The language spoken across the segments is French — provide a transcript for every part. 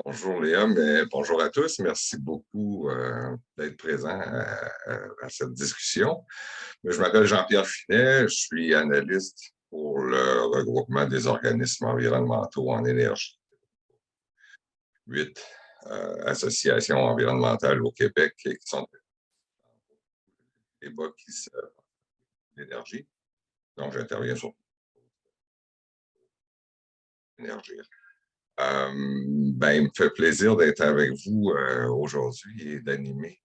Bonjour Léa, mais bonjour à tous. Merci beaucoup d'être présent à cette discussion. Je m'appelle Jean-Pierre Finet, je suis analyste pour le regroupement des organismes environnementaux en énergie. 8 associations environnementales au Québec qui sont des débats qui se l'énergie. Donc, j'interviens sur l'énergie. Il me fait plaisir d'être avec vous aujourd'hui et d'animer.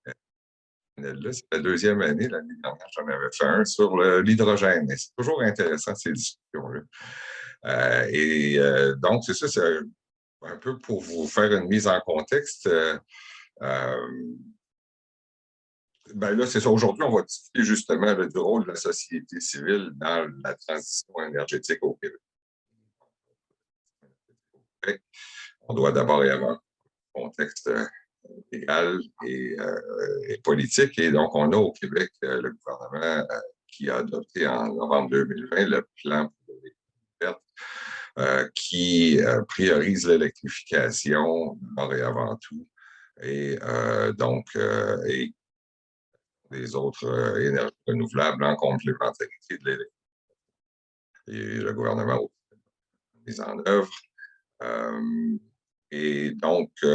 C'est la deuxième année. L'année dernière, j'en avais fait un sur l'hydrogène. C'est toujours intéressant, ces discussions-là. Donc, c'est ça, c'est un peu pour vous faire une mise en contexte. Là, c'est ça. Aujourd'hui, on va discuter justement du rôle de la société civile dans la transition énergétique au Québec. On doit d'abord y avoir un contexte légal et politique. Et donc, on a au Québec le gouvernement qui a adopté en novembre 2020 le plan pour les pertes qui priorise l'électrification d'abord et avant tout. Et et les autres énergies renouvelables en complémentarité de l'électricité. Et le gouvernement a mis en œuvre. Et donc, il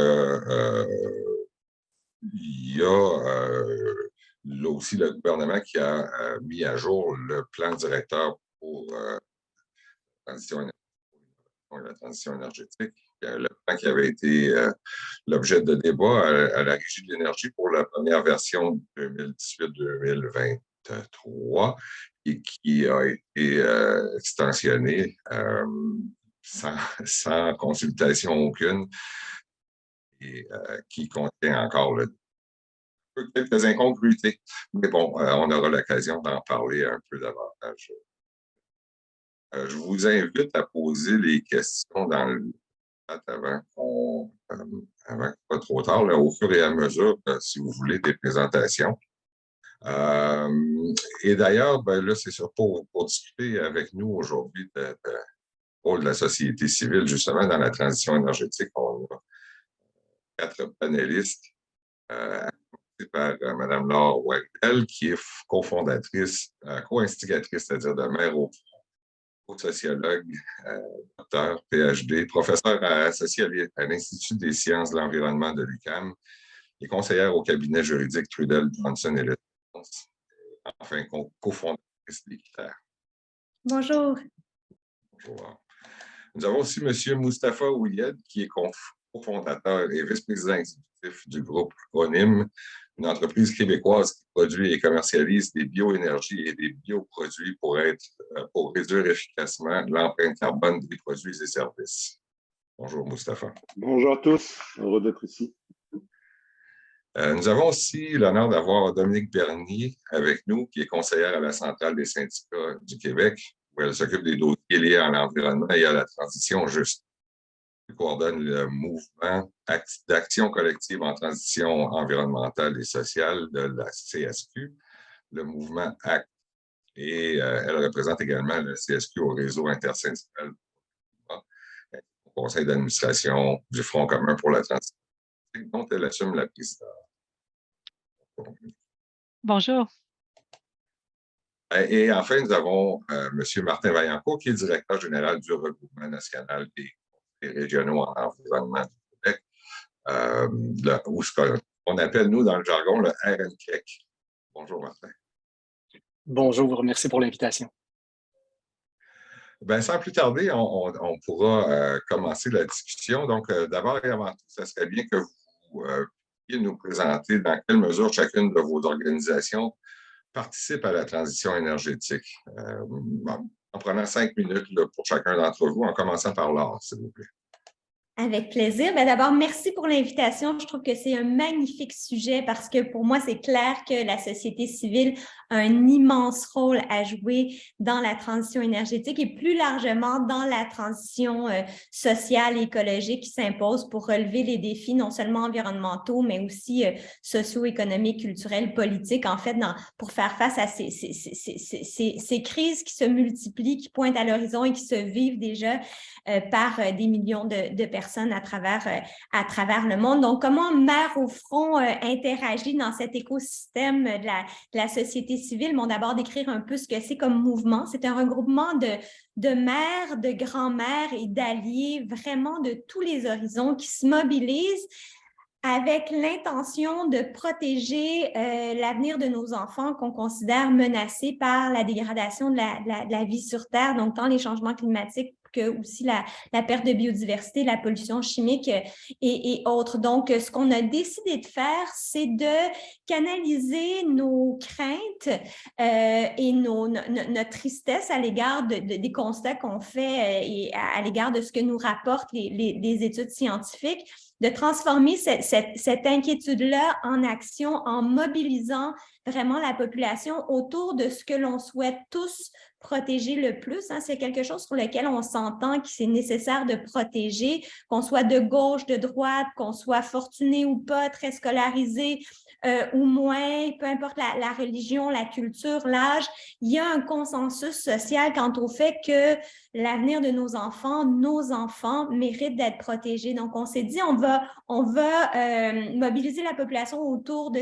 y a là aussi le gouvernement qui a mis à jour le plan directeur pour la transition énergétique. Le plan qui avait été l'objet de débat à la Régie de l'énergie pour la première version 2018-2023 et qui a été extensionné sans consultation aucune et qui contient encore quelques incongruités. Mais bon, on aura l'occasion d'en parler un peu davantage. Je vous invite à poser les questions dans le chat avant pas trop tard, là, au fur et à mesure, si vous voulez, des présentations. Et d'ailleurs, là, c'est ça, pour discuter avec nous aujourd'hui du rôle de la société civile, justement, dans la transition énergétique. On a 4 panélistes, par Mme Laure Weidel, qui est cofondatrice, co-instigatrice, c'est-à-dire de mère au sociologue, docteur, PhD, professeur associé à l'Institut des sciences de l'environnement de l'UQAM et conseillère au cabinet juridique Trudel Johnson et enfin cofondatrice d'Équiterre. Bonjour. Bonjour. Nous avons aussi M. Moustapha Ouied, qui est cofondateur et vice-président exécutif du groupe ONIM, une entreprise québécoise qui produit et commercialise des bioénergies et des bioproduits pour réduire efficacement l'empreinte carbone des produits et services. Bonjour, Moustapha. Bonjour à tous, heureux d'être ici. Nous avons aussi l'honneur d'avoir Dominique Bernier avec nous, qui est conseillère à la Centrale des syndicats du Québec, où elle s'occupe des dossiers liés à l'environnement et à la transition juste. Elle coordonne le mouvement d'action collective en transition environnementale et sociale de la CSQ, le mouvement ACT, et elle représente également le CSQ au réseau intersyndical, au conseil d'administration du Front commun pour la transition, dont elle assume la présidence. Bonjour. Et enfin, nous avons M. Martin Vaillancourt, qui est directeur général du regroupement national des régionaux en environnement du Québec, ou ce qu'on appelle, nous, dans le jargon, le RNQEC. Bonjour, Martin. Bonjour, merci pour l'invitation. Sans plus tarder, on pourra commencer la discussion. Donc, d'abord et avant tout, ce serait bien que vous puissiez nous présenter dans quelle mesure chacune de vos organisations participe à la transition énergétique. En prenant 5 minutes là, pour chacun d'entre vous, en commençant par Laure, s'il vous plaît. Avec plaisir. D'abord, merci pour l'invitation. Je trouve que c'est un magnifique sujet parce que pour moi, c'est clair que la société civile a un immense rôle à jouer dans la transition énergétique et plus largement dans la transition sociale et écologique qui s'impose pour relever les défis non seulement environnementaux, mais aussi socio-économiques, culturels, politiques, en fait, pour faire face à ces crises qui se multiplient, qui pointent à l'horizon et qui se vivent déjà par des millions de personnes. personnes à travers le monde. Donc, comment Mères au front interagit dans cet écosystème de la société civile? Bon, d'abord, décrire un peu ce que c'est comme mouvement. C'est un regroupement de mères, de grands-mères et d'alliés vraiment de tous les horizons qui se mobilisent avec l'intention de protéger l'avenir de nos enfants qu'on considère menacés par la dégradation de la vie sur Terre, donc tant les changements climatiques que aussi la perte de biodiversité, la pollution chimique et autres. Donc, ce qu'on a décidé de faire, c'est de canaliser nos craintes et notre tristesse à l'égard des constats qu'on fait et à l'égard de ce que nous rapportent les études scientifiques, de transformer cette inquiétude-là en action en mobilisant vraiment la population autour de ce que l'on souhaite tous protéger le plus. Hein. C'est quelque chose sur lequel on s'entend que c'est nécessaire de protéger, qu'on soit de gauche, de droite, qu'on soit fortuné ou pas, très scolarisé ou moins, peu importe la religion, la culture, l'âge. Il y a un consensus social quant au fait que l'avenir de nos enfants méritent d'être protégés. Donc, on s'est dit, on va mobiliser la population autour de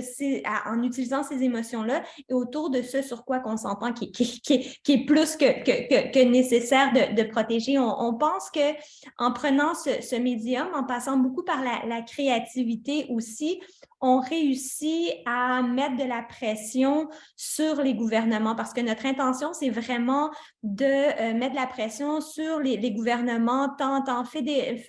en utilisant ces émotions-là et autour de ce sur quoi on s'entend qui est plus que nécessaire de protéger. On pense qu'en prenant ce médium, en passant beaucoup par la créativité aussi, on réussit à mettre de la pression sur les gouvernements parce que notre intention, c'est vraiment de mettre de la pression sur les gouvernements, tant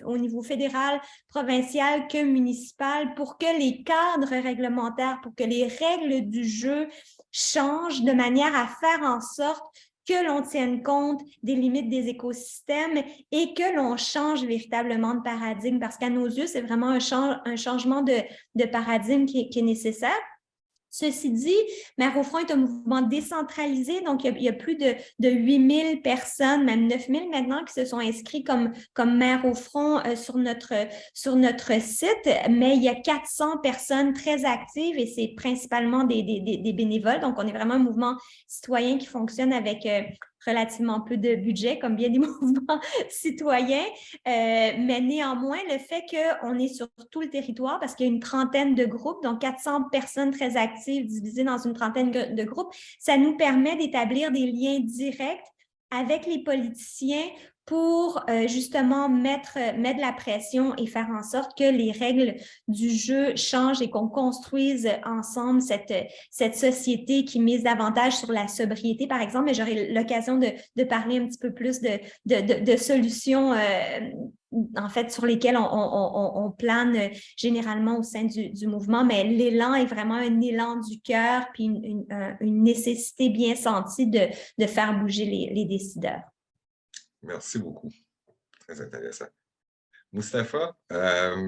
au niveau fédéral, provincial que municipal, pour que les cadres réglementaires, pour que les règles du jeu changent de manière à faire en sorte que l'on tienne compte des limites des écosystèmes et que l'on change véritablement de paradigme, parce qu'à nos yeux, c'est vraiment un changement de paradigme qui est nécessaire. Ceci dit, Mères au front est un mouvement décentralisé, donc il y a plus de 8000 personnes, même 9000 maintenant, qui se sont inscrits comme Mères au front sur notre site, mais il y a 400 personnes très actives et c'est principalement des bénévoles, donc on est vraiment un mouvement citoyen qui fonctionne avec relativement peu de budget, comme bien des mouvements citoyens, mais néanmoins, le fait qu'on est sur tout le territoire, parce qu'il y a une trentaine de groupes, donc 400 personnes très actives divisées dans une trentaine de groupes, ça nous permet d'établir des liens directs avec les politiciens pour justement mettre de la pression et faire en sorte que les règles du jeu changent et qu'on construise ensemble cette société qui mise davantage sur la sobriété, par exemple. Mais j'aurai l'occasion de parler un petit peu plus de solutions en fait, sur lesquelles on plane généralement au sein du mouvement, mais l'élan est vraiment un élan du cœur puis une nécessité bien sentie de faire bouger les décideurs. Merci beaucoup. Très intéressant. Moustapha,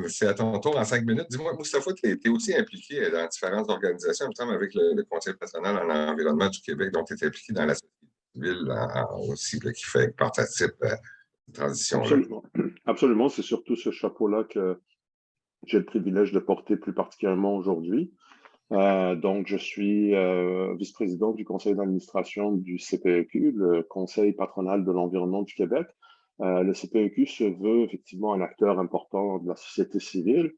c'est à ton tour en 5 minutes. Dis-moi, Moustapha, tu es aussi impliqué dans différentes organisations, il me semble, avec le Conseil patronal en environnement du Québec, donc tu es impliqué dans la société civile aussi, là, qui participe à la transition. Absolument. Absolument. C'est surtout ce chapeau-là que j'ai le privilège de porter plus particulièrement aujourd'hui. Donc, je suis vice-président du conseil d'administration du CPEQ, le Conseil patronal de l'environnement du Québec. Le CPEQ se veut effectivement un acteur important de la société civile.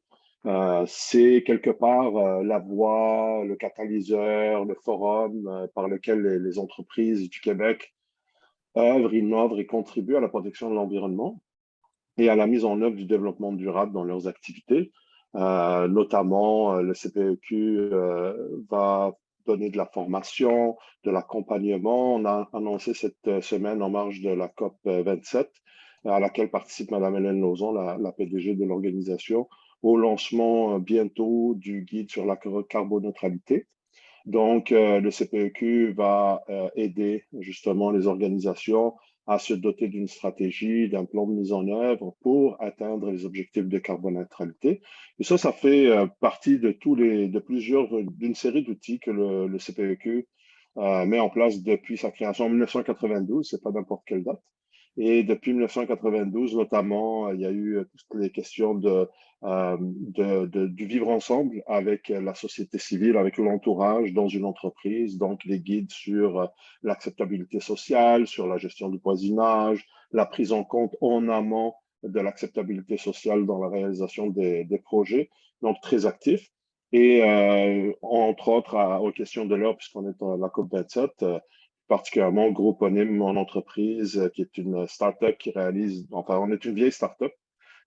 C'est quelque part la voie, le catalyseur, le forum par lequel les entreprises du Québec œuvrent, innovent et contribuent à la protection de l'environnement et à la mise en œuvre du développement durable dans leurs activités. Notamment, le CPEQ va donner de la formation, de l'accompagnement. On a annoncé cette semaine en marge de la COP 27, à laquelle participe Mme Hélène Lauzon, la PDG de l'organisation, au lancement bientôt du guide sur la carboneutralité. Donc, le CPEQ va aider justement les organisations à se doter d'une stratégie, d'un plan de mise en œuvre pour atteindre les objectifs de carboneutralité. Et ça fait partie d'une série d'outils que le CPEQ met en place depuis sa création en 1992, c'est pas n'importe quelle date. Et depuis 1992, notamment, il y a eu toutes les questions du vivre ensemble avec la société civile, avec l'entourage dans une entreprise, donc les guides sur l'acceptabilité sociale, sur la gestion du voisinage, la prise en compte en amont de l'acceptabilité sociale dans la réalisation des projets, donc très actif. Et entre autres, aux questions de l'heure, puisqu'on est à la COP27, particulièrement Grouponym, mon entreprise, qui est une start-up qui réalise, enfin, on est une vieille start-up,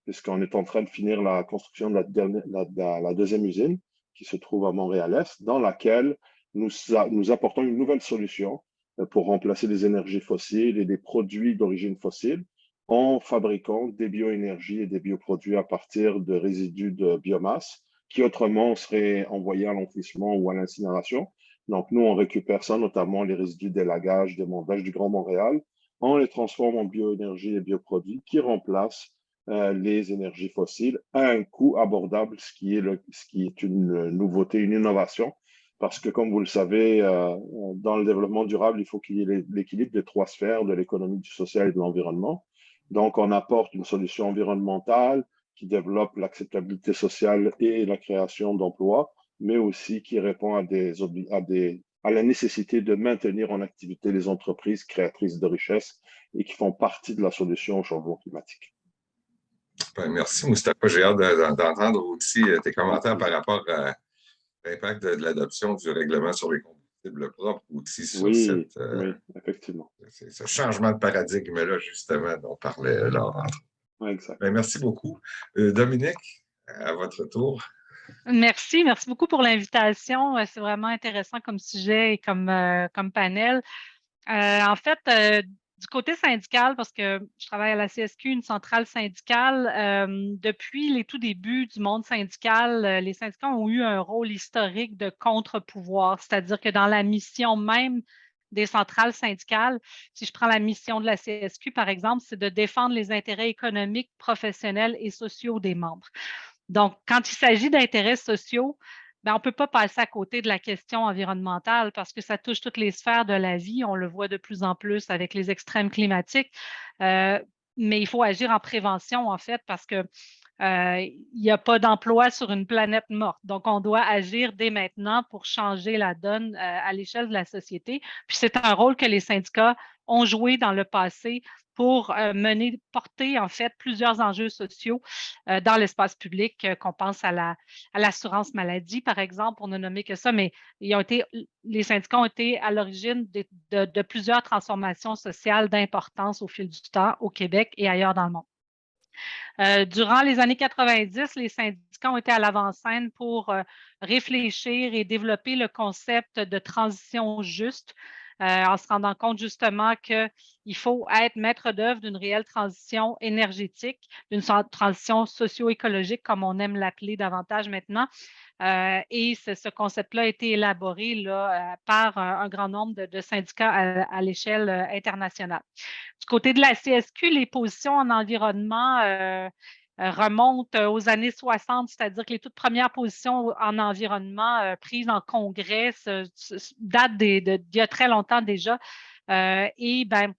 puisqu'on est en train de finir la construction de la deuxième usine qui se trouve à Montréal-Est, dans laquelle nous apportons une nouvelle solution pour remplacer les énergies fossiles et des produits d'origine fossile en fabriquant des bioénergies et des bioproduits à partir de résidus de biomasse qui autrement seraient envoyés à l'enfouissement ou à l'incinération. Donc, nous, on récupère ça, notamment les résidus d'élagage, des montages du Grand Montréal, on les transforme en bioénergie et bioproduits qui remplacent les énergies fossiles à un coût abordable, ce qui est une nouveauté, une innovation, parce que comme vous le savez, dans le développement durable, il faut qu'il y ait l'équilibre des trois sphères de l'économie, du social et de l'environnement. Donc, on apporte une solution environnementale qui développe l'acceptabilité sociale et la création d'emplois, mais aussi qui répond à la nécessité de maintenir en activité les entreprises créatrices de richesses et qui font partie de la solution au changement climatique. Ben, merci, Moustapha. J'ai hâte d'entendre aussi tes commentaires par rapport à l'impact de l'adoption du règlement sur les combustibles propres, aussi sur oui, effectivement. ce changement de paradigme-là, justement, dont parlait Laurent. Exact. Ben, merci beaucoup. Dominique, à votre tour. Merci beaucoup pour l'invitation. C'est vraiment intéressant comme sujet et comme panel. En fait, du côté syndical, parce que je travaille à la CSQ, une centrale syndicale, depuis les tout débuts du monde syndical, les syndicats ont eu un rôle historique de contre-pouvoir, c'est-à-dire que dans la mission même des centrales syndicales, si je prends la mission de la CSQ, par exemple, c'est de défendre les intérêts économiques, professionnels et sociaux des membres. Donc, quand il s'agit d'intérêts sociaux, ben, on ne peut pas passer à côté de la question environnementale parce que ça touche toutes les sphères de la vie. On le voit de plus en plus avec les extrêmes climatiques. Mais il faut agir en prévention, en fait, parce que il n'y a pas d'emploi sur une planète morte. Donc, on doit agir dès maintenant pour changer la donne à l'échelle de la société. Puis, c'est un rôle que les syndicats ont joué dans le passé pour porter en fait plusieurs enjeux sociaux dans l'espace public, qu'on pense à l'assurance maladie, par exemple, pour ne nommer que ça, mais les syndicats ont été à l'origine de plusieurs transformations sociales d'importance au fil du temps au Québec et ailleurs dans le monde. Durant les années 90, les syndicats ont été à l'avant-scène pour réfléchir et développer le concept de transition juste, en se rendant compte justement qu'il faut être maître d'œuvre d'une réelle transition énergétique, d'une transition socio-écologique, comme on aime l'appeler davantage maintenant. Et ce concept-là a été élaboré là, par un grand nombre de syndicats à l'échelle internationale. Du côté de la CSQ, les positions en environnement remontent aux années 60, c'est-à-dire que les toutes premières positions en environnement prises en congrès datent d'il y a très longtemps déjà. Et ben,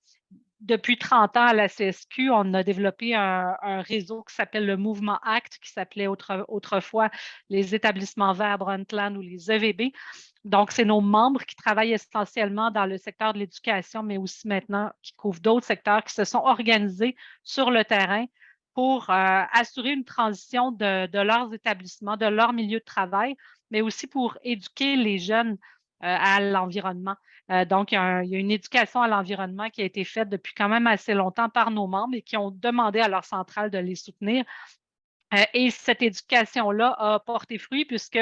depuis 30 ans à la CSQ, on a développé un réseau qui s'appelle le Mouvement ACT, qui s'appelait autrefois les établissements verts Brundtland ou les EVB. Donc, c'est nos membres qui travaillent essentiellement dans le secteur de l'éducation, mais aussi maintenant qui couvrent d'autres secteurs, qui se sont organisés sur le terrain pour assurer une transition de leurs établissements, de leur milieu de travail, mais aussi pour éduquer les jeunes à l'environnement. Donc, il y a une éducation à l'environnement qui a été faite depuis quand même assez longtemps par nos membres et qui ont demandé à leur centrale de les soutenir. Et cette éducation-là a porté fruit puisque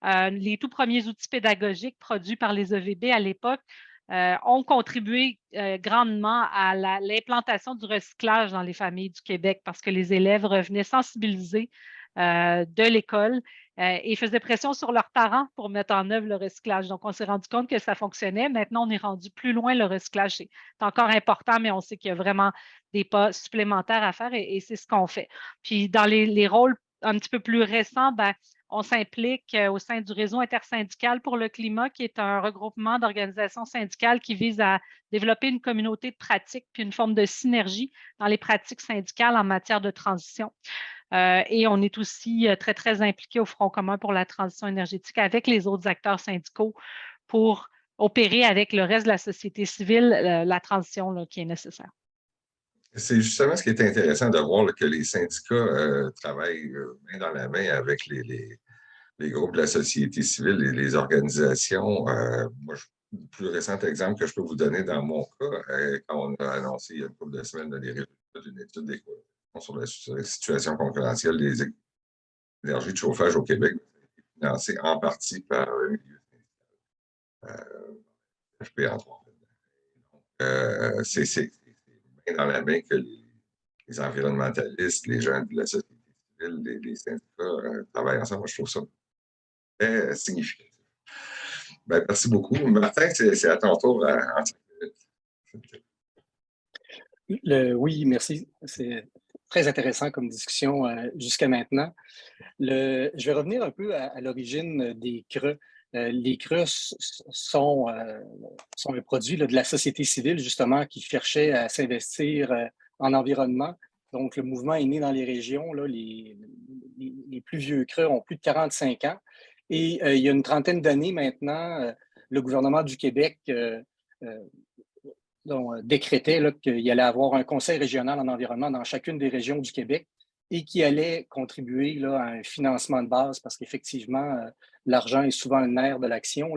les tout premiers outils pédagogiques produits par les EVB à l'époque ont contribué grandement à l'implantation du recyclage dans les familles du Québec parce que les élèves revenaient sensibilisés de l'école et faisaient pression sur leurs parents pour mettre en œuvre le recyclage. Donc, on s'est rendu compte que ça fonctionnait. Maintenant, on est rendu plus loin. Le recyclage, c'est encore important, mais on sait qu'il y a vraiment des pas supplémentaires à faire et c'est ce qu'on fait. Puis, dans les rôles un petit peu plus récents, ben, on s'implique au sein du réseau intersyndical pour le climat, qui est un regroupement d'organisations syndicales qui vise à développer une communauté de pratiques puis une forme de synergie dans les pratiques syndicales en matière de transition. Et on est aussi très, très impliqué au Front commun pour la transition énergétique avec les autres acteurs syndicaux pour opérer avec le reste de la société civile la transition là, qui est nécessaire. C'est justement ce qui est intéressant de voir là, que les syndicats travaillent main dans la main avec les groupes de la société civile et les organisations. Moi, le plus récent exemple que je peux vous donner dans mon cas, quand on a annoncé il y a une couple de semaines les résultats d'une étude d'évaluation sur la situation concurrentielle des énergies de chauffage au Québec, financée en partie par le milieu HP, entre autres. C'est main dans la main que les environnementalistes, les gens de la société civile, les syndicats travaillent ensemble. Moi, je trouve ça très significatif. Ben, merci beaucoup. Martin, c'est à ton tour en 5 minutes. Oui, merci. C'est très intéressant comme discussion jusqu'à maintenant. Je vais revenir un peu à l'origine des CRE. Les CRE sont un produit de la société civile, justement, qui cherchait à s'investir en environnement. Donc, le mouvement est né dans les régions. Là, les plus vieux CRE ont plus de 45 ans. Et il y a une trentaine d'années maintenant, le gouvernement du Québec décrétait qu'il y allait avoir un conseil régional en environnement dans chacune des régions du Québec et qui allait contribuer là, à un financement de base parce qu'effectivement, l'argent est souvent le nerf de l'action.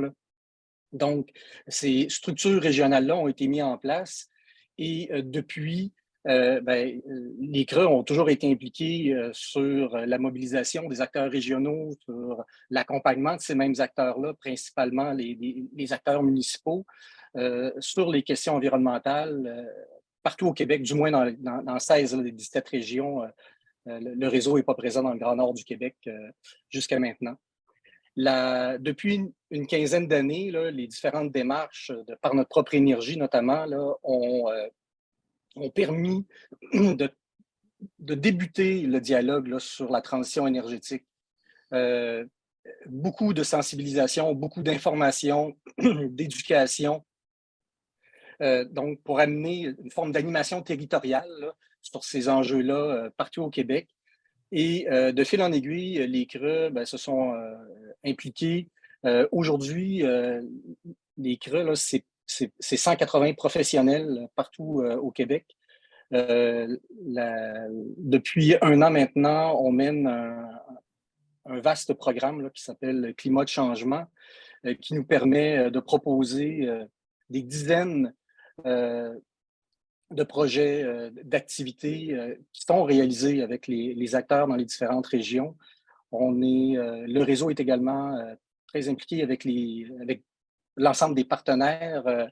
Donc, ces structures régionales-là ont été mises en place et depuis, les CRE ont toujours été impliqués sur la mobilisation des acteurs régionaux, sur l'accompagnement de ces mêmes acteurs-là, principalement les acteurs municipaux, sur les questions environnementales partout au Québec, du moins dans 16 des 17 régions. Le réseau n'est pas présent dans le Grand Nord du Québec jusqu'à maintenant. Depuis une quinzaine d'années, les différentes démarches par notre propre énergie, notamment, là, ont permis de débuter le dialogue là, sur la transition énergétique. Beaucoup de sensibilisation, beaucoup d'information, d'éducation. Donc, pour amener une forme d'animation territoriale là, sur ces enjeux-là partout au Québec. Et de fil en aiguille, les CRE se sont impliqués. Aujourd'hui, les CRE, c'est 180 professionnels partout au Québec. Depuis un an maintenant, on mène un vaste programme là, qui s'appelle Climat de changement, qui nous permet de proposer des dizaines de projets, d'activités qui sont réalisés avec les acteurs dans les différentes régions. Le réseau est également très impliqué avec l'ensemble des partenaires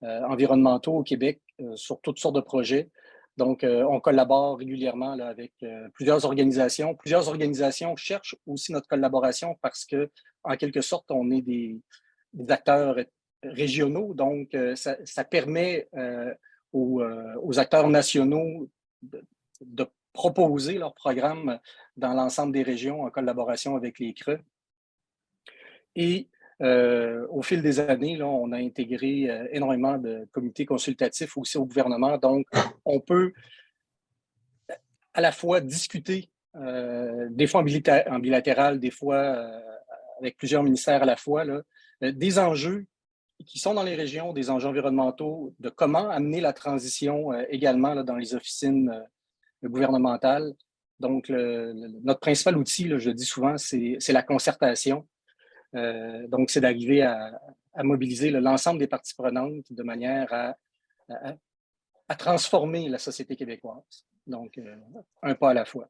environnementaux au Québec sur toutes sortes de projets. Donc, on collabore régulièrement là, avec plusieurs organisations. Plusieurs organisations cherchent aussi notre collaboration parce que, en quelque sorte, on est des acteurs régionaux. Donc, ça permet aux acteurs nationaux de proposer leurs programmes dans l'ensemble des régions en collaboration avec les CRE. Et au fil des années, là, on a intégré énormément de comités consultatifs aussi au gouvernement. Donc, on peut à la fois discuter, des fois en bilatéral, des fois avec plusieurs ministères à la fois, là, des enjeux qui sont dans les régions, des enjeux environnementaux, de comment amener la transition également là, dans les officines gouvernementales. Donc, notre principal outil, là, je le dis souvent, c'est la concertation. Donc, c'est d'arriver à mobiliser l'ensemble des parties prenantes de manière à transformer la société québécoise. Donc, un pas à la fois.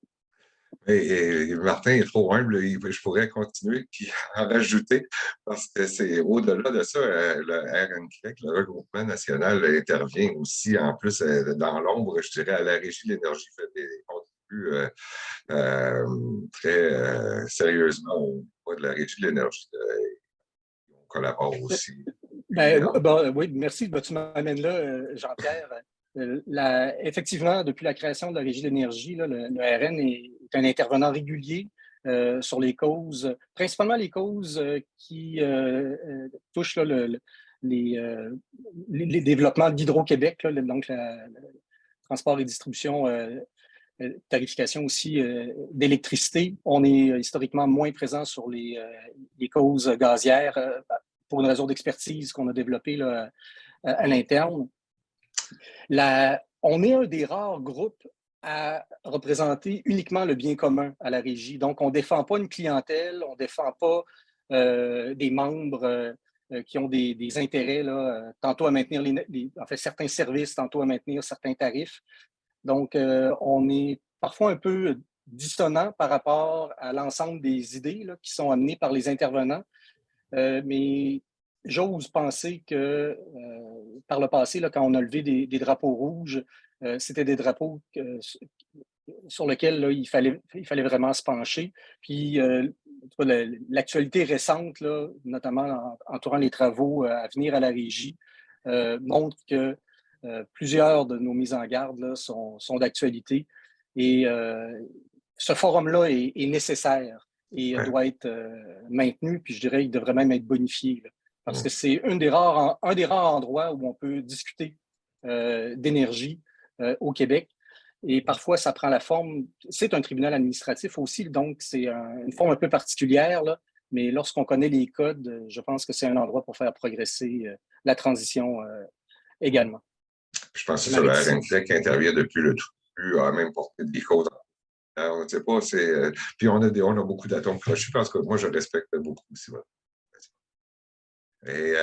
Et Martin est trop humble, je pourrais continuer puis en rajouter parce que c'est au-delà de ça, le RNQEC, le regroupement national, intervient aussi en plus dans l'ombre, je dirais, à la Régie de l'énergie, fait des contributs très sérieusement au niveau de la Régie de l'énergie. On collabore aussi. Oui, merci. Tu m'amènes là, Jean-Pierre. Effectivement, depuis la création de la Régie de l'énergie, le RN est un intervenant régulier sur les causes, principalement les causes qui touchent là, les développements d'Hydro-Québec, donc le transport et distribution, tarification aussi d'électricité. On est historiquement moins présent sur les causes gazières pour une raison d'expertise qu'on a développée là, à l'interne. on est un des rares groupes à représenter uniquement le bien commun à la régie. Donc, on ne défend pas une clientèle, on ne défend pas des membres qui ont des intérêts, là, tantôt à maintenir certains services, tantôt à maintenir certains tarifs. Donc, on est parfois un peu dissonant par rapport à l'ensemble des idées là, qui sont amenées par les intervenants. Mais j'ose penser que par le passé, là, quand on a levé des drapeaux rouges, c'était des drapeaux sur lesquels là, il fallait vraiment se pencher. Puis l'actualité récente, là, notamment entourant les travaux à venir à la régie, montre que plusieurs de nos mises en garde là, sont d'actualité. Et ce forum-là est nécessaire et doit être maintenu, puis je dirais qu'il devrait même être bonifié, là, parce que c'est un des rares endroits où on peut discuter d'énergie au Québec. Et parfois, ça prend la forme, c'est un tribunal administratif aussi, donc c'est une forme un peu particulière, là, mais lorsqu'on connaît les codes, je pense que c'est un endroit pour faire progresser la transition également. Je pense que c'est la RNC qui intervient depuis le tout début, a même porté des causes. On ne sait pas, puis on a beaucoup d'atomes crochus parce que moi, je respecte beaucoup aussi. Et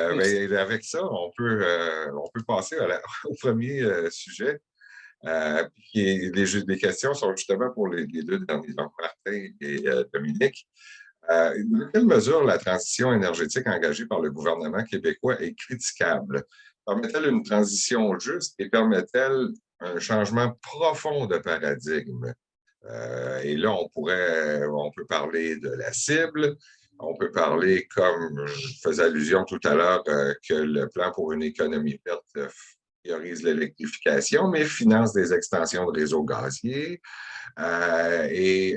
avec ça, on peut passer au premier sujet. Les questions sont justement pour les deux derniers, donc Martin et Dominique. Dans quelle mesure la transition énergétique engagée par le gouvernement québécois est critiquable? Permet-elle une transition juste et permet-elle un changement profond de paradigme? Et là, on peut parler de la cible, on peut parler, comme je faisais allusion tout à l'heure, que le plan pour une économie verte priorise l'électrification, mais finance des extensions de réseaux gaziers. Je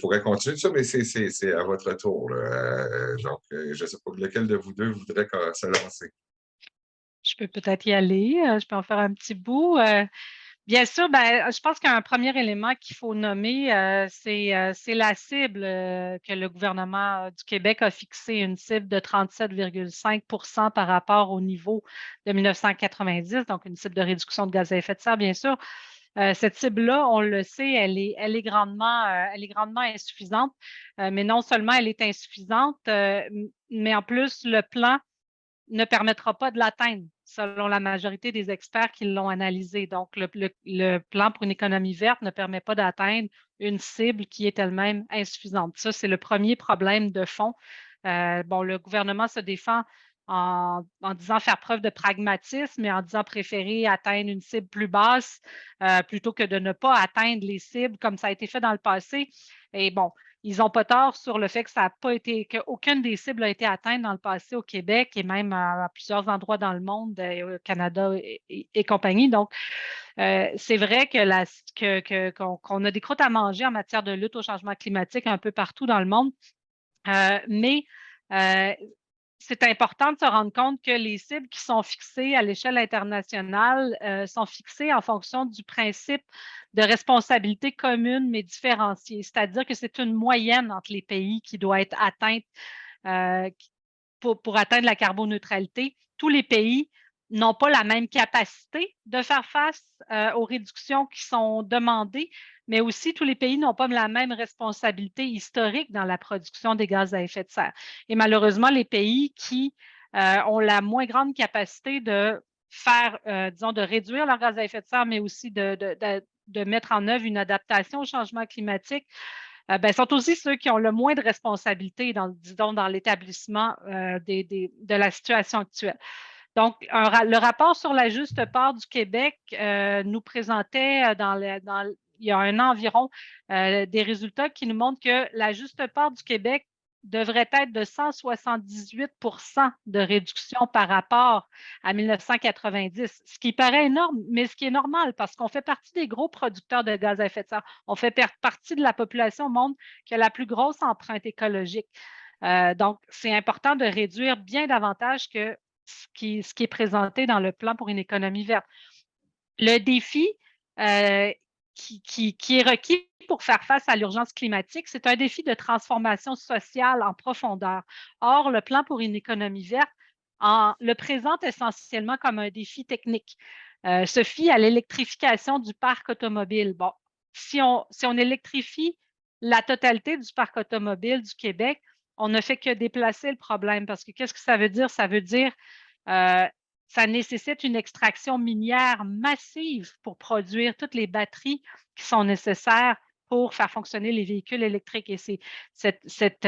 pourrais continuer ça, mais c'est à votre tour. Donc, je ne sais pas lequel de vous deux voudrait se lancer. Je peux peut-être y aller. Je peux en faire un petit bout. Bien sûr, je pense qu'un premier élément qu'il faut nommer, c'est la cible que le gouvernement du Québec a fixée, une cible de 37,5 par rapport au niveau de 1990, donc une cible de réduction de gaz à effet de serre, bien sûr. Cette cible-là, on le sait, elle est grandement insuffisante, mais non seulement elle est insuffisante, mais en plus, le plan ne permettra pas de l'atteindre, selon la majorité des experts qui l'ont analysé. Donc, le plan pour une économie verte ne permet pas d'atteindre une cible qui est elle-même insuffisante. Ça, c'est le premier problème de fond. Le gouvernement se défend en disant faire preuve de pragmatisme et en disant préférer atteindre une cible plus basse plutôt que de ne pas atteindre les cibles comme ça a été fait dans le passé. Et bon, ils n'ont pas tort sur le fait que ça n'a pas été, qu'aucune des cibles n'a été atteinte dans le passé au Québec et même à plusieurs endroits dans le monde, au Canada et compagnie. Donc, c'est vrai qu'on a des croûtes à manger en matière de lutte au changement climatique un peu partout dans le monde, mais c'est important de se rendre compte que les cibles qui sont fixées à l'échelle internationale sont fixées en fonction du principe de responsabilité commune mais différenciée, c'est-à-dire que c'est une moyenne entre les pays qui doit être atteinte pour atteindre la carboneutralité. Tous les pays n'ont pas la même capacité de faire face aux réductions qui sont demandées, mais aussi tous les pays n'ont pas la même responsabilité historique dans la production des gaz à effet de serre. Et malheureusement, les pays qui ont la moins grande capacité de faire, disons, de réduire leurs gaz à effet de serre, mais aussi de mettre en œuvre une adaptation au changement climatique, sont aussi ceux qui ont le moins de responsabilité dans l'établissement de la situation actuelle. Donc, le rapport sur la juste part du Québec nous présentait il y a un an environ des résultats qui nous montrent que la juste part du Québec devrait être de 178 de réduction par rapport à 1990, ce qui paraît énorme, mais ce qui est normal parce qu'on fait partie des gros producteurs de gaz à effet de serre. On fait partie de la population au monde qui a la plus grosse empreinte écologique. Donc, c'est important de réduire bien davantage que ce qui est présenté dans le plan pour une économie verte. Le défi qui est requis pour faire face à l'urgence climatique, c'est un défi de transformation sociale en profondeur. Or, le plan pour une économie verte le présente essentiellement comme un défi technique. Se fie à l'électrification du parc automobile. Bon, si on électrifie la totalité du parc automobile du Québec, on ne fait que déplacer le problème parce que qu'est-ce que ça veut dire? Ça veut dire ça nécessite une extraction minière massive pour produire toutes les batteries qui sont nécessaires pour faire fonctionner les véhicules électriques. Et cette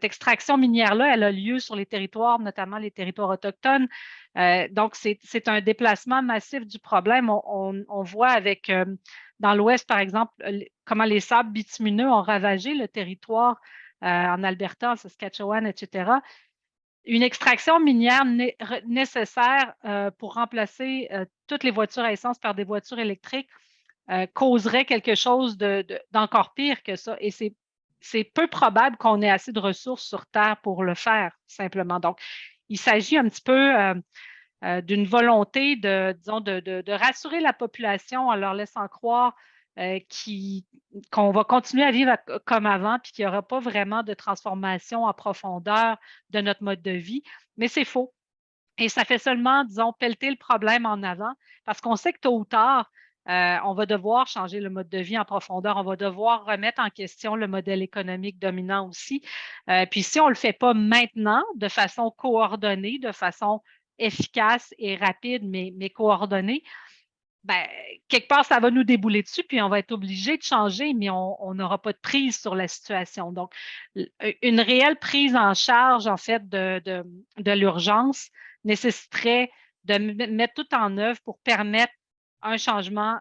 extraction minière-là, elle a lieu sur les territoires, notamment les territoires autochtones. Donc, c'est un déplacement massif du problème. On voit avec, dans l'Ouest, par exemple, comment les sables bitumineux ont ravagé le territoire en Alberta, en Saskatchewan, etc. Une extraction minière nécessaire pour remplacer toutes les voitures à essence par des voitures électriques causerait quelque chose d'encore pire que ça. Et c'est peu probable qu'on ait assez de ressources sur Terre pour le faire, simplement. Donc, il s'agit un petit peu d'une volonté de rassurer la population en leur laissant croire qu'on va continuer à vivre comme avant, puis qu'il n'y aura pas vraiment de transformation en profondeur de notre mode de vie. Mais c'est faux. Et ça fait seulement, disons, pelleter le problème en avant, parce qu'on sait que tôt ou tard, on va devoir changer le mode de vie en profondeur. On va devoir remettre en question le modèle économique dominant aussi. Puis si on ne le fait pas maintenant, de façon coordonnée, de façon efficace et rapide, mais coordonnée, ben, quelque part, ça va nous débouler dessus, puis on va être obligé de changer, mais on n'aura pas de prise sur la situation. Donc, une réelle prise en charge, en fait, de l'urgence nécessiterait de mettre tout en œuvre pour permettre un changement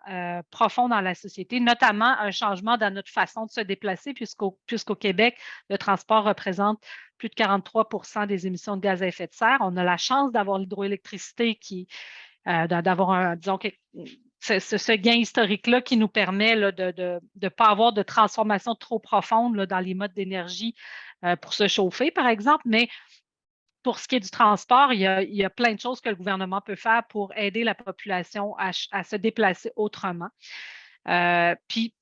profond dans la société, notamment un changement dans notre façon de se déplacer, puisqu'au Québec, le transport représente plus de 43 des émissions de gaz à effet de serre. On a la chance d'avoir l'hydroélectricité d'avoir disons, ce gain historique-là qui nous permet là, de ne pas avoir de transformation trop profonde là, dans les modes d'énergie pour se chauffer, par exemple. Mais pour ce qui est du transport, il y a plein de choses que le gouvernement peut faire pour aider la population à se déplacer autrement. Puis,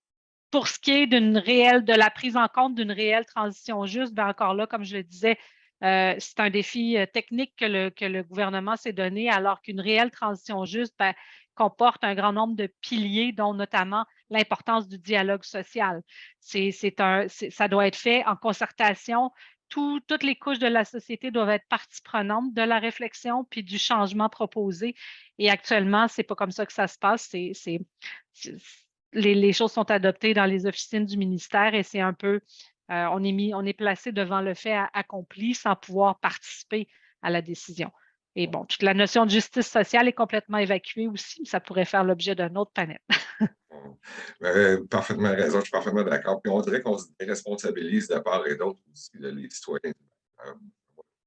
pour ce qui est de la prise en compte d'une réelle transition juste, bien encore là, comme je le disais, c'est un défi technique que le gouvernement s'est donné, alors qu'une réelle transition juste comporte un grand nombre de piliers, dont notamment l'importance du dialogue social. Ça doit être fait en concertation. Toutes les couches de la société doivent être partie prenante de la réflexion puis du changement proposé. Et actuellement, ce n'est pas comme ça que ça se passe. Les choses sont adoptées dans les officines du ministère et c'est un peu, on est placé devant le fait accompli sans pouvoir participer à la décision. Et bon, toute la notion de justice sociale est complètement évacuée aussi. Ça pourrait faire l'objet d'un autre panel. Parfaitement raison, je suis parfaitement d'accord. Puis on dirait qu'on se déresponsabilise de part et d'autre aussi, là, les citoyens.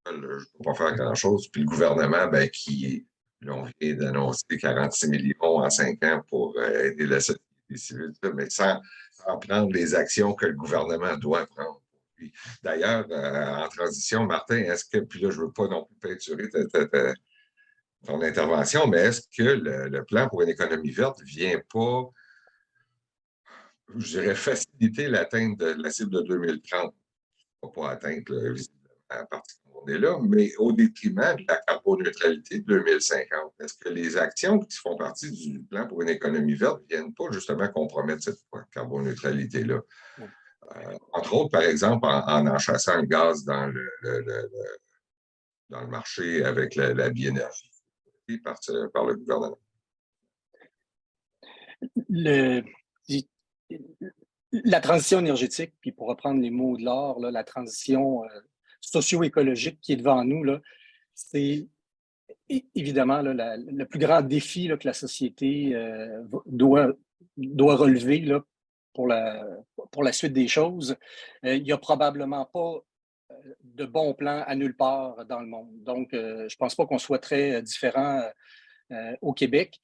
Je ne peux pas faire grand-chose. Puis le gouvernement, qui vient d'annoncer 46 millions en 5 ans pour aider la société civile, mais sans prendre les actions que le gouvernement doit prendre. D'ailleurs, en transition, Martin, est-ce que, puis là, je ne veux pas non plus peinturer ton intervention, mais est-ce que le plan pour une économie verte ne vient pas, je dirais, faciliter l'atteinte de la cible de 2030? On ne va pas atteindre visiblement à partir on est là, mais au détriment de la carboneutralité de 2050. Est-ce que les actions qui font partie du plan pour une économie verte ne viennent pas justement compromettre cette carboneutralité-là? Entre autres, par exemple, en enchâssant le gaz dans le marché avec la biénergie par le gouvernement. La transition énergétique, puis pour reprendre les mots de Laure, la transition socio-écologique qui est devant nous, c'est évidemment le plus grand défi que la société doit relever pour la suite des choses. Il n'y a probablement pas de bons plans à nulle part dans le monde. Donc, je ne pense pas qu'on soit très différent au Québec.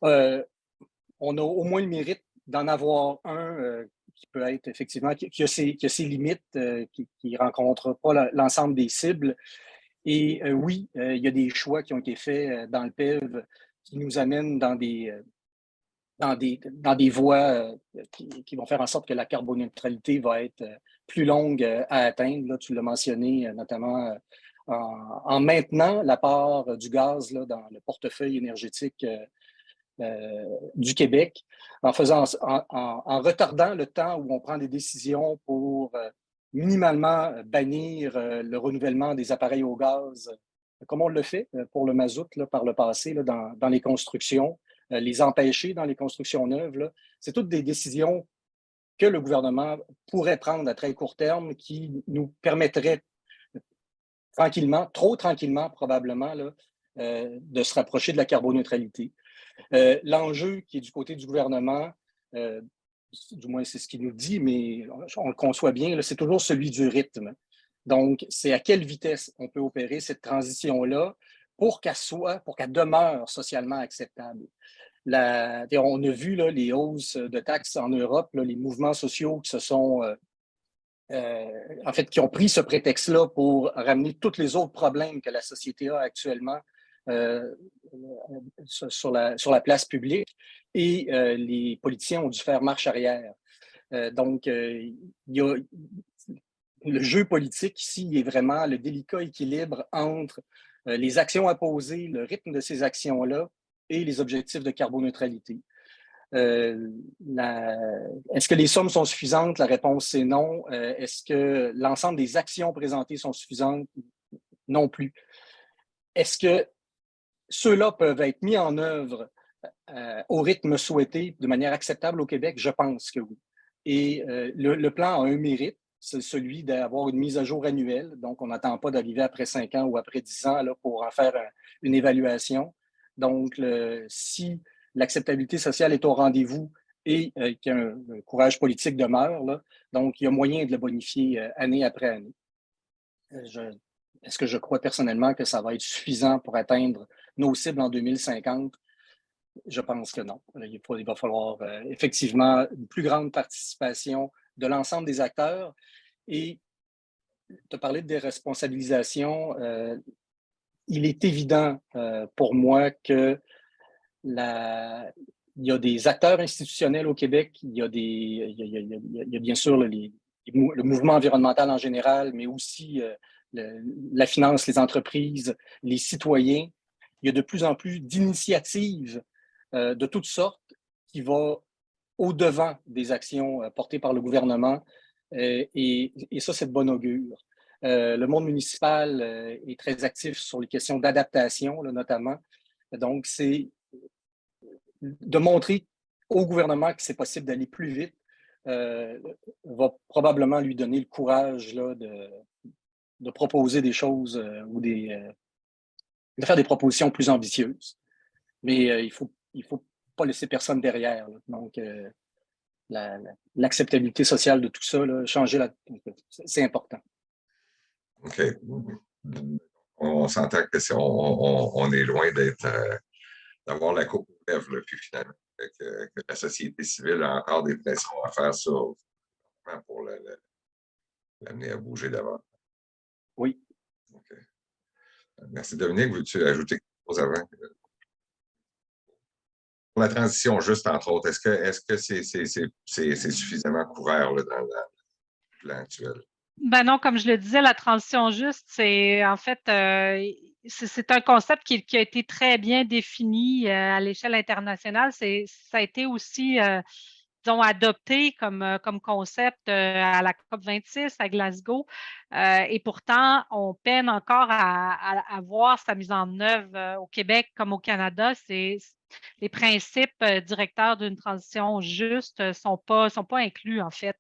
On a au moins le mérite d'en avoir un qui peut être effectivement, qui a ses limites, qui ne rencontre pas l'ensemble des cibles. Et oui, il y a des choix qui ont été faits dans le PEV qui nous amènent dans des voies qui vont faire en sorte que la carboneutralité va être plus longue à atteindre. Là, tu l'as mentionné, notamment en maintenant la part du gaz là, dans le portefeuille énergétique du Québec, en retardant le temps où on prend des décisions pour minimalement bannir le renouvellement des appareils au gaz, comme on le fait pour le mazout là, par le passé là, dans les constructions, les empêcher dans les constructions neuves. C'est toutes des décisions que le gouvernement pourrait prendre à très court terme qui nous permettraient tranquillement, trop tranquillement probablement, là, de se rapprocher de la carboneutralité. L'enjeu qui est du côté du gouvernement, du moins c'est ce qu'il nous dit, mais on le conçoit bien, c'est toujours celui du rythme. Donc, c'est à quelle vitesse on peut opérer cette transition-là pour qu'elle demeure socialement acceptable. On a vu là, les hausses de taxes en Europe, là, les mouvements sociaux qui se sont en fait, qui ont pris ce prétexte-là pour ramener tous les autres problèmes que la société a actuellement sur la place publique, et les politiciens ont dû faire marche arrière. Donc, il y a le jeu politique ici est vraiment le délicat équilibre entre les actions à poser, le rythme de ces actions-là et les objectifs de carboneutralité. Est-ce que les sommes sont suffisantes? La réponse, c'est non. Est-ce que l'ensemble des actions présentées sont suffisantes? Non plus. Est-ce que ceux-là peuvent être mis en œuvre au rythme souhaité de manière acceptable au Québec? Je pense que oui. Et le plan a un mérite, c'est celui d'avoir une mise à jour annuelle. Donc, on n'attend pas d'arriver après 5 ans ou après 10 ans là, pour en faire une évaluation. Donc, si l'acceptabilité sociale est au rendez-vous et qu'un courage politique demeure, là, donc il y a moyen de le bonifier année après année. Est-ce que je crois personnellement que ça va être suffisant pour atteindre nos cibles en 2050? Je pense que non. Il va falloir effectivement une plus grande participation de l'ensemble des acteurs. Et tu as parlé de déresponsabilisation. Il est évident pour moi que il y a des acteurs institutionnels au Québec, il y a bien sûr le mouvement environnemental en général, mais aussi la finance, les entreprises, les citoyens. Il y a de plus en plus d'initiatives de toutes sortes qui vont au-devant des actions portées par le gouvernement, et ça, c'est de bon augure. Le monde municipal est très actif sur les questions d'adaptation, notamment. Donc, c'est de montrer au gouvernement que c'est possible d'aller plus vite, va probablement lui donner le courage là, de proposer des choses ou de faire des propositions plus ambitieuses. Mais il faut pas laisser personne derrière. Là. Donc, l'acceptabilité sociale de tout ça, là, c'est important. OK. On s'entend que on est loin d'avoir la coupe aux lèvres, puis finalement, que la société civile a encore des pressions à faire sur pour l'amener à bouger d'avant. Oui. Okay. Merci, Dominique. Veux-tu ajouter quelque chose avant? Pour la transition, juste entre autres, est-ce que c'est suffisamment couvert là, dans le plan actuel? Ben non, comme je le disais, la transition juste, c'est en fait, c'est un concept qui a été très bien défini à l'échelle internationale. Ça a été aussi, disons, adopté comme concept à la COP26 à Glasgow. Et pourtant, on peine encore à voir sa mise en œuvre au Québec comme au Canada. Les principes directeurs d'une transition juste ne sont pas inclus, en fait,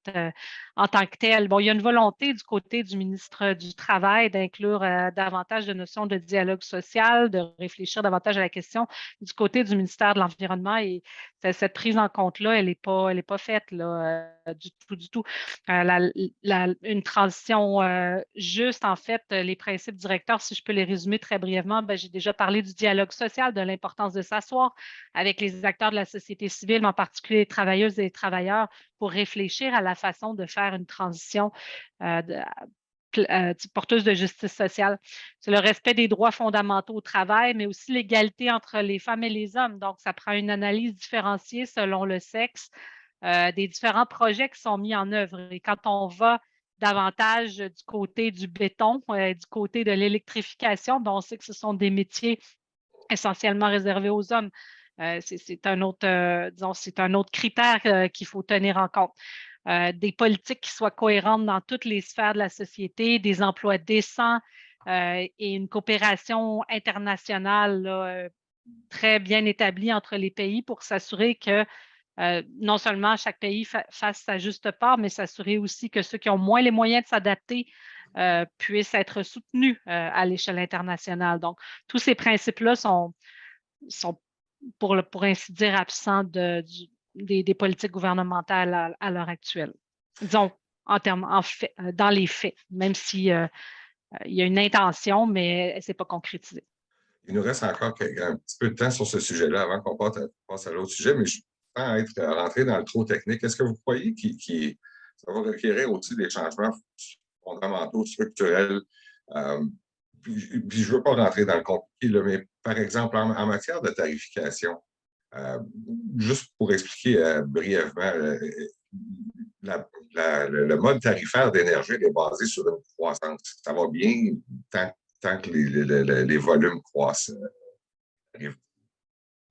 en tant que tels. Bon, il y a une volonté du côté du ministre du Travail d'inclure davantage de notions de dialogue social, de réfléchir davantage à la question du côté du ministère de l'Environnement. Et cette prise en compte-là, elle n'est pas faite là, du tout. Une transition juste, en fait, les principes directeurs, si je peux les résumer très brièvement, j'ai déjà parlé du dialogue social, de l'importance de s'asseoir avec les acteurs de la société civile, mais en particulier les travailleuses et les travailleurs, pour réfléchir à la façon de faire une transition porteuse de justice sociale. C'est le respect des droits fondamentaux au travail, mais aussi l'égalité entre les femmes et les hommes. Donc, ça prend une analyse différenciée selon le sexe des différents projets qui sont mis en œuvre. Et quand on va davantage du côté du béton, du côté de l'électrification, dont on sait que ce sont des métiers essentiellement réservés aux hommes. C'est un autre, disons, c'est un autre critère qu'il faut tenir en compte. Des politiques qui soient cohérentes dans toutes les sphères de la société, des emplois décents et une coopération internationale là, très bien établie entre les pays pour s'assurer que non seulement chaque pays fasse sa juste part, mais s'assurer aussi que ceux qui ont moins les moyens de s'adapter puissent être soutenus à l'échelle internationale. Donc, tous ces principes-là sont pour ainsi dire, absents des politiques gouvernementales à l'heure actuelle. Disons, dans les faits, même si il y a une intention, mais elle ne s'est pas concrétisée. Il nous reste encore un petit peu de temps sur ce sujet-là avant qu'on passe à l'autre sujet, mais je pense être rentré dans le trop technique. Est-ce que vous croyez que ça va requérir aussi des changements fondamentaux, structurels? Puis je ne veux pas rentrer dans le compliqué, là, mais par exemple, en matière de tarification, juste pour expliquer brièvement, le mode tarifaire d'énergie est basé sur une croissance. Ça va bien tant que les volumes croissent, arrivent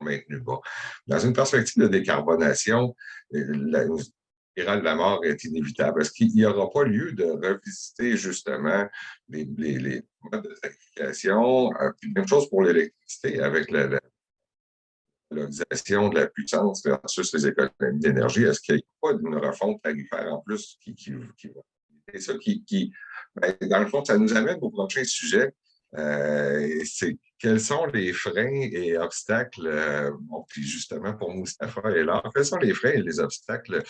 maintenus bas. Dans une perspective de décarbonation, la spirale de la mort est inévitable. Est-ce qu'il n'y aura pas lieu de revisiter justement les modes de tarification? Puis même chose pour l'électricité avec la valorisation de la puissance versus les économies d'énergie. Est-ce qu'il n'y a pas une refonte tarifaire en plus qui va ça, ben, dans le fond, ça nous amène au prochain sujet. C'est quels sont les freins et obstacles, bon, puis justement pour Moustapha et Laure, quels sont les freins et les obstacles?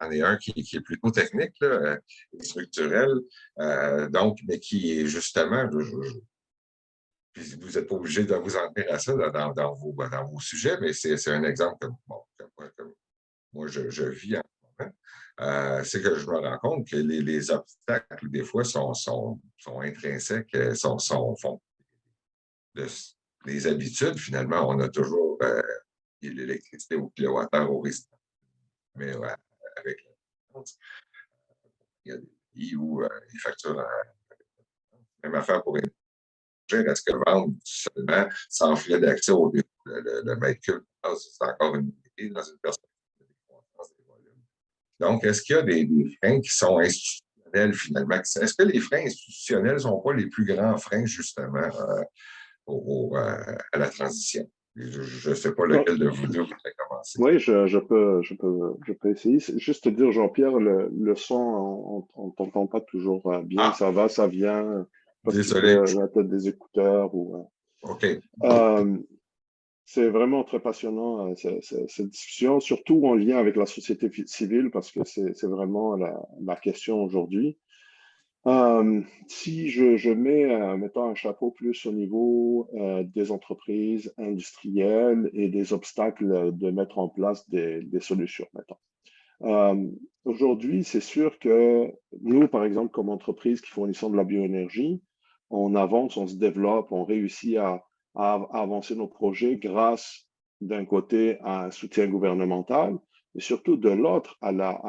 Il y en a un qui est plutôt technique, là, et structurel, donc, mais qui est justement, puis vous n'êtes pas obligé de vous en tenir à ça dans vos sujets, mais c'est un exemple que moi je vis en ce moment. C'est que je me rends compte que les obstacles, des fois, sont intrinsèques, font des habitudes. Finalement, on a toujours l'électricité au kilowattheure au risque. Mais avec la il y a des pays où les factures, même affaire pour une est-ce que vendre seulement sans frais d'accès au le mètre cube, c'est encore une idée dans une perspective de décroissance des volumes. Donc, est-ce qu'il y a des freins qui sont institutionnels finalement? Est-ce que les freins institutionnels ne sont pas les plus grands freins justement à la transition? Je ne sais pas lequel de vous deux voudrait commencer. Oui, je peux essayer. Juste te dire, Jean-Pierre, le son, on ne t'entend pas toujours bien. Ça va, ça vient. Désolé. Tu as des écouteurs. OK. C'est vraiment très passionnant, cette discussion, surtout en lien avec la société civile, parce que c'est vraiment la question aujourd'hui. Si je mets, mettons, un chapeau plus au niveau des entreprises industrielles et des obstacles de mettre en place des solutions, mettons. Aujourd'hui, c'est sûr que nous, par exemple, comme entreprise qui fournissons de la bioénergie, on avance, on se développe, on réussit à avancer nos projets grâce, d'un côté, à un soutien gouvernemental, et surtout de l'autre, à la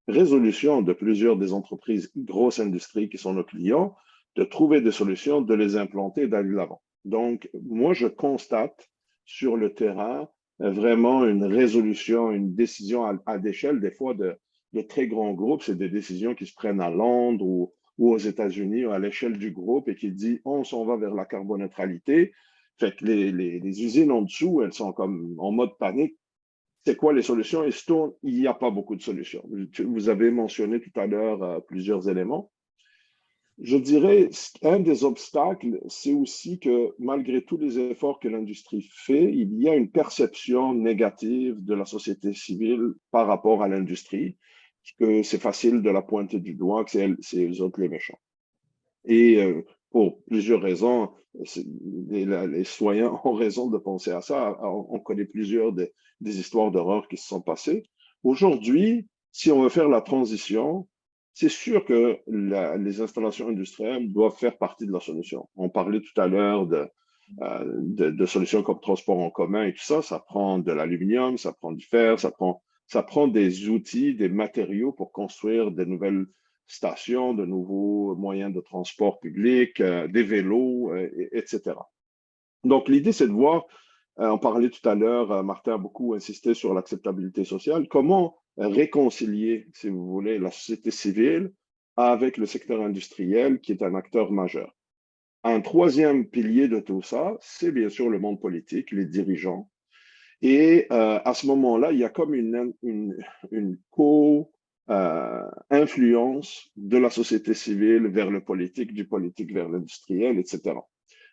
résolution de plusieurs des entreprises, grosses industries qui sont nos clients, de trouver des solutions, de les implanter, d'aller de l'avant. Donc, moi, je constate sur le terrain vraiment une résolution, une décision à l'échelle, des fois, de très grands groupes. C'est des décisions qui se prennent à Londres ou aux États-Unis, à l'échelle du groupe, et qui dit on s'en va vers la carboneutralité. Fait que les usines en dessous, elles sont comme en mode panique. C'est quoi les solutions? Et surtout, il n'y a pas beaucoup de solutions. Vous avez mentionné tout à l'heure plusieurs éléments. Je dirais, un des obstacles, c'est aussi que malgré tous les efforts que l'industrie fait, il y a une perception négative de la société civile par rapport à l'industrie, que c'est facile de la pointer du doigt, que c'est eux autres les méchants. Et pour plusieurs raisons, les citoyens ont raison de penser à ça. On connaît plusieurs des histoires d'horreur qui se sont passées. Aujourd'hui, si on veut faire la transition, c'est sûr que les installations industrielles doivent faire partie de la solution. On parlait tout à l'heure de solutions comme transport en commun et tout ça. Ça prend de l'aluminium, ça prend du fer, ça prend ça prend des outils, des matériaux pour construire de nouvelles stations, de nouveaux moyens de transport public, des vélos, etc. Donc, l'idée, c'est de voir, on parlait tout à l'heure, Martin a beaucoup insisté sur l'acceptabilité sociale, comment réconcilier, si vous voulez, la société civile avec le secteur industriel qui est un acteur majeur. Un troisième pilier de tout ça, c'est bien sûr le monde politique, les dirigeants. Et à ce moment-là, il y a comme une co-influence de la société civile vers le politique, du politique vers l'industriel, etc.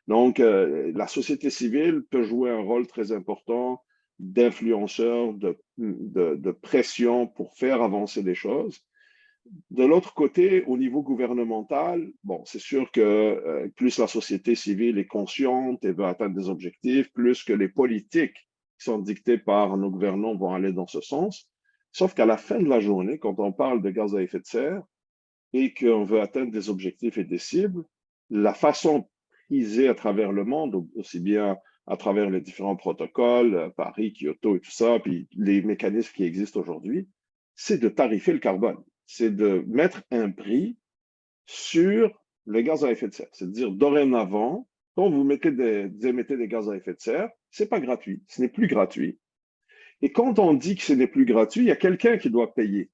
Donc, la société civile peut jouer un rôle très important d'influenceur, de pression pour faire avancer les choses. De l'autre côté, au niveau gouvernemental, bon, c'est sûr que plus la société civile est consciente et veut atteindre des objectifs, plus que les politiques qui sont dictées par nos gouvernants vont aller dans ce sens. Sauf qu'à la fin de la journée, quand on parle de gaz à effet de serre et qu'on veut atteindre des objectifs et des cibles, la façon prisée à travers le monde, aussi bien à travers les différents protocoles, Paris, Kyoto et tout ça, puis les mécanismes qui existent aujourd'hui, c'est de tarifer le carbone. C'est de mettre un prix sur les gaz à effet de serre. C'est-à-dire, dorénavant, quand vous émettez des gaz à effet de serre, ce n'est pas gratuit, ce n'est plus gratuit. Et quand on dit que ce n'est plus gratuit, il y a quelqu'un qui doit payer.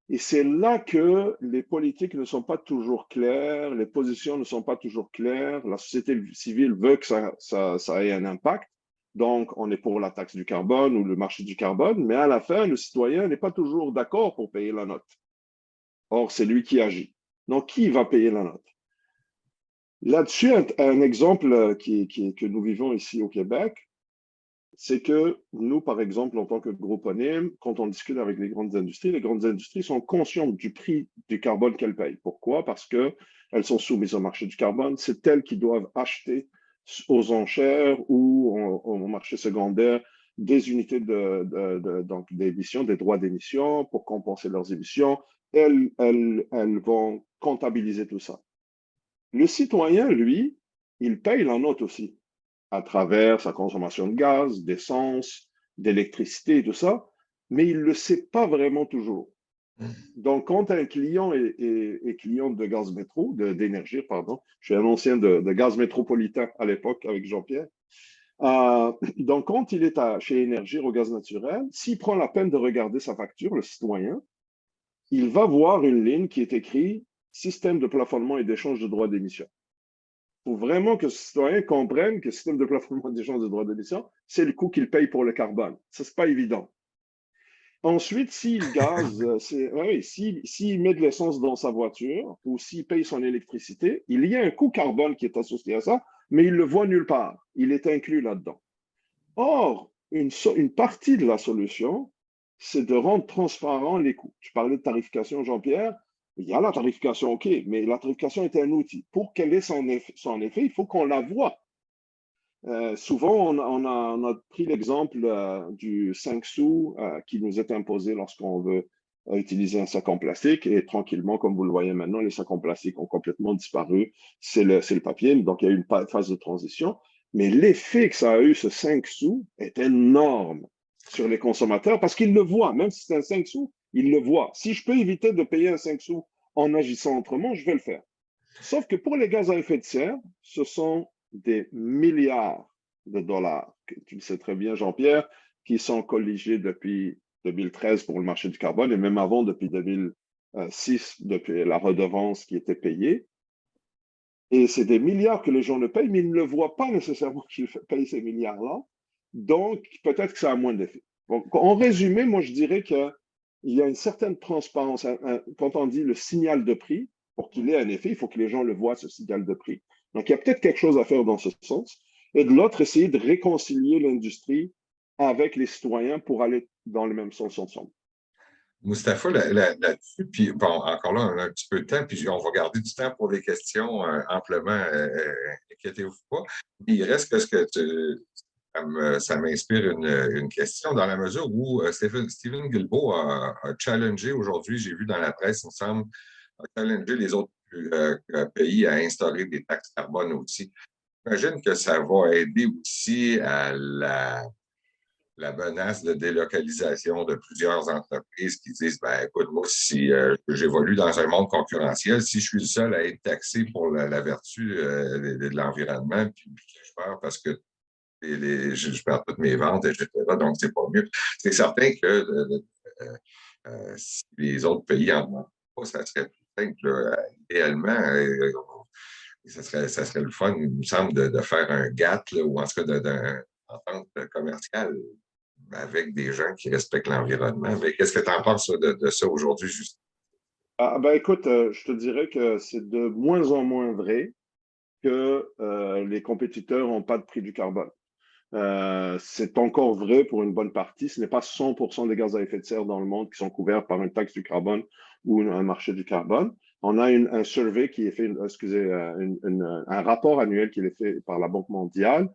Et c'est là que les politiques ne sont pas toujours claires, les positions ne sont pas toujours claires, la société civile veut que ça ait un impact, donc on est pour la taxe du carbone ou le marché du carbone, mais à la fin, le citoyen n'est pas toujours d'accord pour payer la note. Or, c'est lui qui agit. Donc, qui va payer la note? Là-dessus, un exemple que nous vivons ici au Québec, c'est que nous, par exemple, en tant que groupe ONIM, quand on discute avec les grandes industries sont conscientes du prix du carbone qu'elles payent. Pourquoi? Parce qu'elles sont soumises au marché du carbone. C'est elles qui doivent acheter aux enchères ou au marché secondaire des unités d'émission, des droits d'émission pour compenser leurs émissions. Elles vont comptabiliser tout ça. Le citoyen, lui, il paye la note aussi, à travers sa consommation de gaz, d'essence, d'électricité et tout ça, mais il ne le sait pas vraiment toujours. Donc, quand un client est client de gaz métro, d'énergie, pardon, je suis un ancien de gaz métropolitain à l'époque avec Jean-Pierre. Donc, quand il est chez Énergir au gaz naturel, s'il prend la peine de regarder sa facture, le citoyen, il va voir une ligne qui est écrite « Système de plafonnement et d'échange de droits d'émission ». Il faut vraiment que ce citoyen comprenne que le système de plafonnement d'échange de droits d'émission, c'est le coût qu'il paye pour le carbone. Ça, c'est pas évident. Ensuite, s'il met de l'essence dans sa voiture ou s'il paye son électricité, il y a un coût carbone qui est associé à ça, mais il ne le voit nulle part. Il est inclus là-dedans. Or, une partie de la solution, c'est de rendre transparent les coûts. Tu parlais de tarification, Jean-Pierre. Il y a la tarification, OK, mais la tarification est un outil. Pour qu'elle ait son effet, il faut qu'on la voie. Souvent, on a pris l'exemple du 5 sous qui nous est imposé lorsqu'on veut utiliser un sac en plastique. Et tranquillement, comme vous le voyez maintenant, les sacs en plastique ont complètement disparu. C'est le papier. Donc, il y a eu une phase de transition. Mais l'effet que ça a eu, ce 5 sous, est énorme sur les consommateurs parce qu'ils le voient. Même si c'est un 5 sous, ils le voient. Si je peux éviter de payer un 5 sous en agissant autrement, je vais le faire. Sauf que pour les gaz à effet de serre, ce sont des milliards de dollars, tu le sais très bien, Jean-Pierre, qui sont colligés depuis 2013 pour le marché du carbone et même avant, depuis 2006, depuis la redevance qui était payée. Et c'est des milliards que les gens le payent, mais ils ne le voient pas nécessairement qu'ils payent ces milliards-là. Donc, peut-être que ça a moins d'effet. Donc, en résumé, moi, je dirais qu'il y a une certaine transparence. Quand on dit le signal de prix, pour qu'il ait un effet, il faut que les gens le voient, ce signal de prix. Donc, il y a peut-être quelque chose à faire dans ce sens. Et de l'autre, essayer de réconcilier l'industrie avec les citoyens pour aller dans le même sens ensemble. Mustapha, là-dessus, puis bon, encore là, on a un petit peu de temps, puis on va garder du temps pour les questions amplement, inquiétez-vous pas. Il reste que ce que ça m'inspire une question dans la mesure où Stephen Guilbeault a challengé aujourd'hui, j'ai vu dans la presse, il me semble, a challengé les autres pays à instaurer des taxes carbone aussi. J'imagine que ça va aider aussi à la menace de délocalisation de plusieurs entreprises qui disent, ben, écoute, moi, si j'évolue dans un monde concurrentiel, si je suis le seul à être taxé pour la vertu de l'environnement, puis que je perds parce que je perds toutes mes ventes, etc., donc c'est pas mieux. C'est certain que si les autres pays en demandent pas, ça serait plus simple. Idéalement, ça serait le fun, il me semble, de faire un GATT, là, ou en tout cas d'une entente commerciale avec des gens qui respectent l'environnement. Mais qu'est-ce que tu en penses de ça aujourd'hui, Justin? Écoute, je te dirais que c'est de moins en moins vrai que les compétiteurs n'ont pas de prix du carbone. C'est encore vrai pour une bonne partie. Ce n'est pas 100% des gaz à effet de serre dans le monde qui sont couverts par une taxe du carbone ou un marché du carbone. On a un survey qui est fait, un rapport annuel qui est fait par la Banque mondiale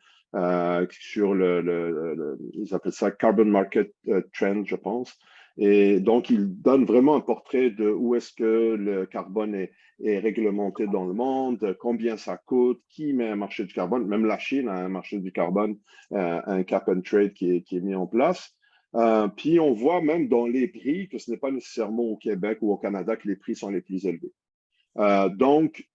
sur ils appellent ça Carbon Market Trend, je pense. Et donc, il donne vraiment un portrait de où est-ce que le carbone est réglementé dans le monde, combien ça coûte, qui met un marché du carbone. Même la Chine a un marché du carbone, un cap and trade qui est mis en place. Puis on voit même dans les prix que ce n'est pas nécessairement au Québec ou au Canada que les prix sont les plus élevés. Donc,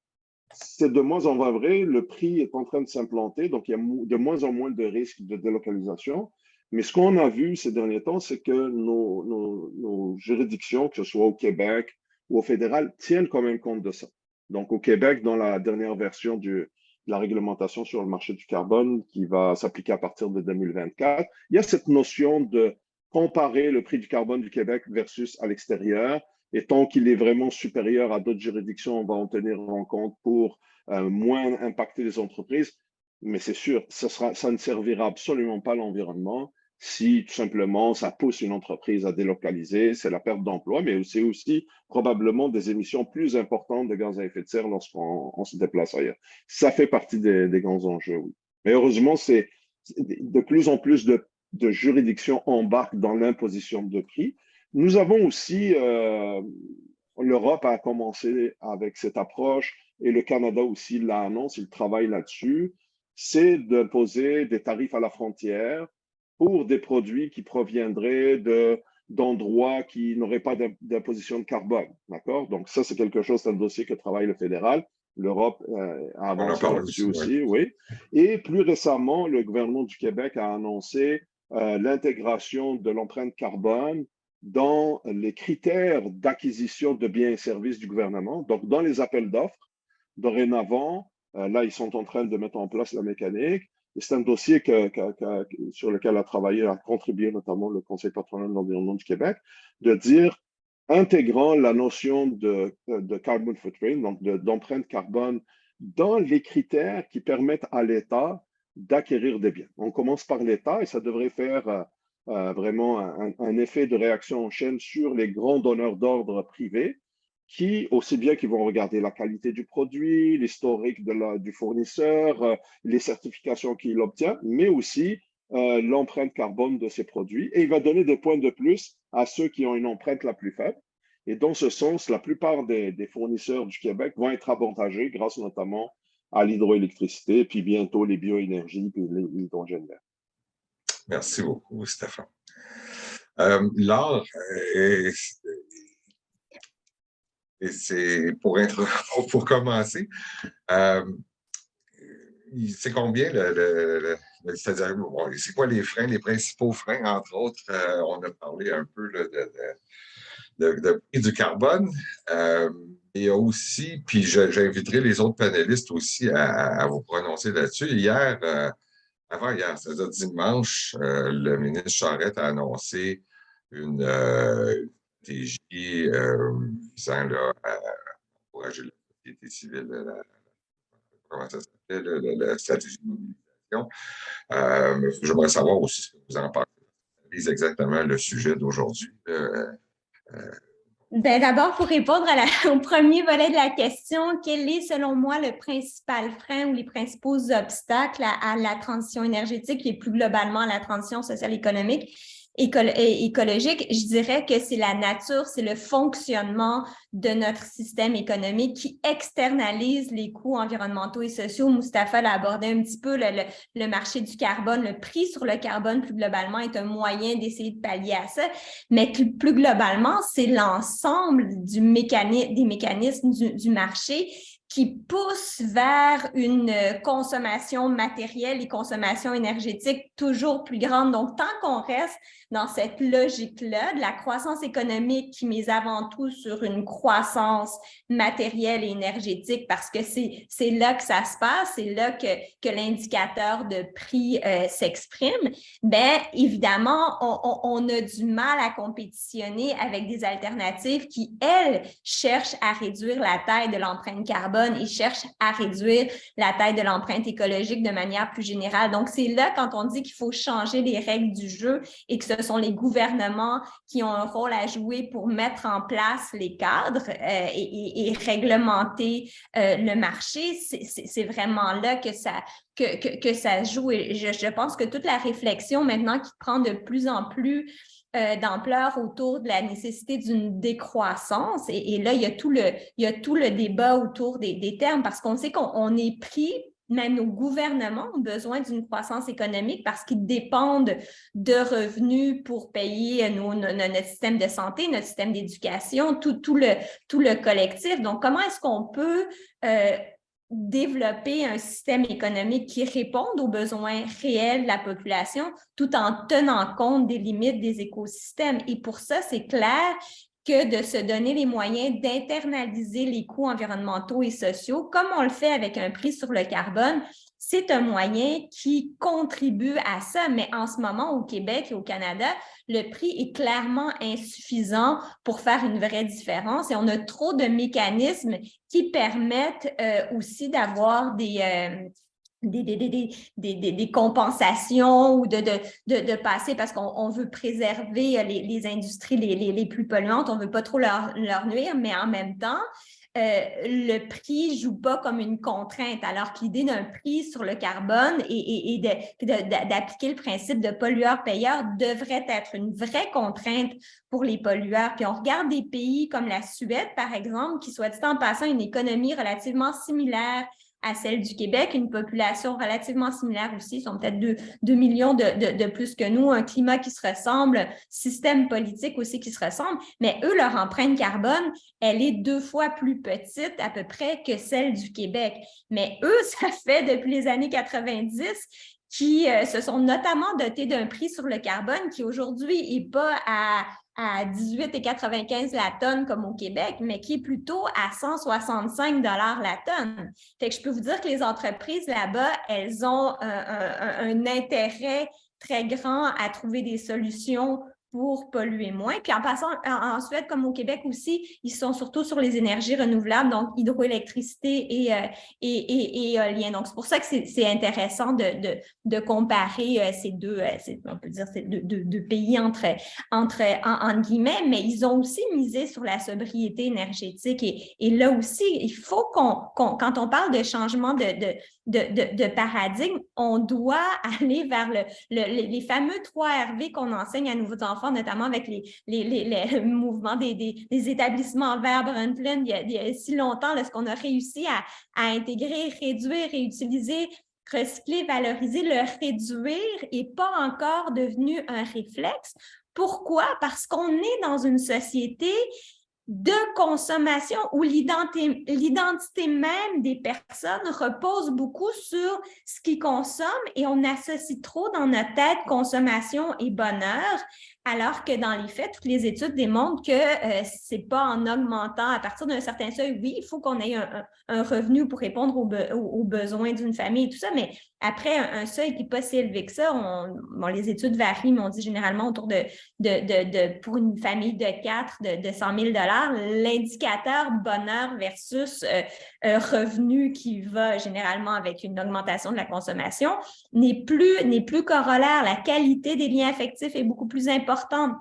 c'est de moins en moins vrai. Le prix est en train de s'implanter, donc il y a de moins en moins de risques de délocalisation. Mais ce qu'on a vu ces derniers temps, c'est que nos juridictions, que ce soit au Québec ou au fédéral, tiennent quand même compte de ça. Donc, au Québec, dans la dernière version de la réglementation sur le marché du carbone qui va s'appliquer à partir de 2024, il y a cette notion de comparer le prix du carbone du Québec versus à l'extérieur. Et tant qu'il est vraiment supérieur à d'autres juridictions, on va en tenir en compte pour moins impacter les entreprises. Mais c'est sûr, ça ne servira absolument pas à l'environnement si tout simplement ça pousse une entreprise à délocaliser. C'est la perte d'emploi, mais c'est aussi probablement des émissions plus importantes de gaz à effet de serre lorsqu'on se déplace ailleurs. Ça fait partie des grands enjeux, oui. Mais heureusement, c'est de plus en plus de juridictions embarquent dans l'imposition de prix. Nous avons aussi, l'Europe a commencé avec cette approche et le Canada aussi l'a annoncé, il travaille là-dessus, c'est d'imposer des tarifs à la frontière pour des produits qui proviendraient d'endroits qui n'auraient pas d'imposition de carbone. D'accord? Donc ça, c'est quelque chose, c'est un dossier que travaille le fédéral. L'Europe a avancé là-dessus aussi, oui. Et plus récemment, le gouvernement du Québec a annoncé l'intégration de l'empreinte carbone dans les critères d'acquisition de biens et services du gouvernement. Donc, dans les appels d'offres, dorénavant, là, ils sont en train de mettre en place la mécanique. Et c'est un dossier sur lequel a travaillé, a contribué notamment le Conseil patronal de l'environnement du Québec, de dire, intégrant la notion de carbon footprint, donc d'empreinte carbone, dans les critères qui permettent à l'État d'acquérir des biens. On commence par l'État et ça devrait faire vraiment un effet de réaction en chaîne sur les grands donneurs d'ordre privés qui, aussi bien qu'ils vont regarder la qualité du produit, l'historique du fournisseur, les certifications qu'il obtient, mais aussi l'empreinte carbone de ses produits. Et il va donner des points de plus à ceux qui ont une empreinte la plus faible. Et dans ce sens, la plupart des fournisseurs du Québec vont être avantagés grâce notamment à l'hydroélectricité, puis bientôt les bioénergies, puis l'hydrogène vert. Merci beaucoup, Stéphane. Laure, et c'est pour commencer, c'est combien c'est-à-dire, bon, c'est quoi les freins, les principaux freins, entre autres, on a parlé un peu là, de prix du carbone. Il y a aussi, puis j'inviterai les autres panélistes aussi à vous prononcer là-dessus. Avant-hier, c'est-à-dire dimanche, le ministre Charette a annoncé une stratégie visant à encourager la société civile, comment ça s'appelle, la stratégie de mobilisation. J'aimerais savoir aussi ce que vous en pensez. C'est exactement le sujet d'aujourd'hui. D'abord, pour répondre au premier volet de la question, quel est, selon moi, le principal frein ou les principaux obstacles à la transition énergétique et plus globalement à la transition sociale économique? écologique, je dirais que c'est la nature, c'est le fonctionnement de notre système économique qui externalise les coûts environnementaux et sociaux. Mustapha l'a abordé un petit peu, le marché du carbone, le prix sur le carbone plus globalement est un moyen d'essayer de pallier à ça, mais plus globalement, c'est l'ensemble des mécanismes du marché qui pousse vers une consommation matérielle et consommation énergétique toujours plus grande. Donc, tant qu'on reste dans cette logique-là de la croissance économique qui mise avant tout sur une croissance matérielle et énergétique, parce que c'est là que ça se passe, c'est là que l'indicateur de prix s'exprime, bien évidemment, on a du mal à compétitionner avec des alternatives qui, elles, cherchent à réduire la taille de l'empreinte carbone et cherchent à réduire la taille de l'empreinte écologique de manière plus générale. Donc, c'est là quand on dit qu'il faut changer les règles du jeu et que ce sont les gouvernements qui ont un rôle à jouer pour mettre en place les cadres et réglementer le marché, c'est vraiment là que ça joue. Et je pense que toute la réflexion maintenant qui prend de plus en plus d'ampleur autour de la nécessité d'une décroissance. Et là, il y a tout le débat autour des termes parce qu'on sait qu'on est pris, même nos gouvernements ont besoin d'une croissance économique parce qu'ils dépendent de revenus pour payer notre système de santé, notre système d'éducation, tout le collectif. Donc, comment est-ce qu'on peut développer un système économique qui réponde aux besoins réels de la population tout en tenant compte des limites des écosystèmes. Et pour ça, c'est clair que de se donner les moyens d'internaliser les coûts environnementaux et sociaux, comme on le fait avec un prix sur le carbone, c'est un moyen qui contribue à ça. Mais en ce moment, au Québec et au Canada, le prix est clairement insuffisant pour faire une vraie différence et on a trop de mécanismes qui permettent aussi d'avoir des compensations ou de passer parce qu'on veut préserver les industries les plus polluantes, on ne veut pas trop leur nuire, mais en même temps, le prix ne joue pas comme une contrainte, alors que l'idée d'un prix sur le carbone et d'appliquer le principe de pollueur-payeur devrait être une vraie contrainte pour les pollueurs. Puis on regarde des pays comme la Suède, par exemple, qui, soit dit en passant, une économie relativement similaire à celle du Québec, une population relativement similaire aussi, ils sont peut-être 2 millions de plus que nous, un climat qui se ressemble, système politique aussi qui se ressemble, mais eux, leur empreinte carbone, elle est 2 fois plus petite à peu près que celle du Québec. Mais eux, ça fait depuis les années 90 qui se sont notamment dotés d'un prix sur le carbone qui aujourd'hui n'est pas à 18,95 la tonne comme au Québec, mais qui est plutôt à 165 $ la tonne. Fait que je peux vous dire que les entreprises là-bas, elles ont un intérêt très grand à trouver des solutions pour polluer moins. Puis en passant, en Suède comme au Québec aussi, ils sont surtout sur les énergies renouvelables, donc hydroélectricité et éolien. Donc, c'est pour ça que c'est intéressant de comparer ces deux, on peut dire, ces deux pays entre guillemets, mais ils ont aussi misé sur la sobriété énergétique. Et là aussi, il faut quand on parle de changement de paradigme, on doit aller vers les fameux 3 RV qu'on enseigne à nos enfants, notamment avec les mouvements des établissements verts Brundtland il y a si longtemps, lorsqu'on a réussi à intégrer, réduire, réutiliser, recycler, valoriser, le réduire n'est pas encore devenu un réflexe. Pourquoi? Parce qu'on est dans une société de consommation où l'identité même des personnes repose beaucoup sur ce qu'ils consomment et on associe trop dans notre tête consommation et bonheur, alors que dans les faits, toutes les études démontrent que c'est pas en augmentant à partir d'un certain seuil. Oui, il faut qu'on ait un revenu pour répondre aux besoins d'une famille et tout ça, mais après un seuil qui n'est pas si élevé que ça, les études varient, mais on dit généralement autour pour une famille de 4, de 100 000 $, l'indicateur bonheur versus revenu qui va généralement avec une augmentation de la consommation n'est plus corollaire. La qualité des liens affectifs est beaucoup plus importante.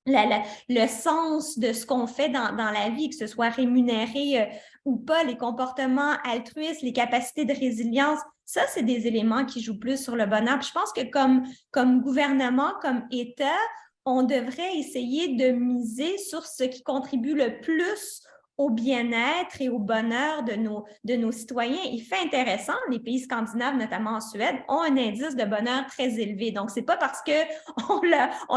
Le sens de ce qu'on fait dans la vie, que ce soit rémunéré ou pas, les comportements altruistes, les capacités de résilience, ça, c'est des éléments qui jouent plus sur le bonheur. Puis je pense que comme gouvernement, comme État, on devrait essayer de miser sur ce qui contribue le plus au bien-être et au bonheur de nos citoyens. Il fait intéressant, les pays scandinaves, notamment en Suède, ont un indice de bonheur très élevé. Donc, ce n'est pas parce qu'on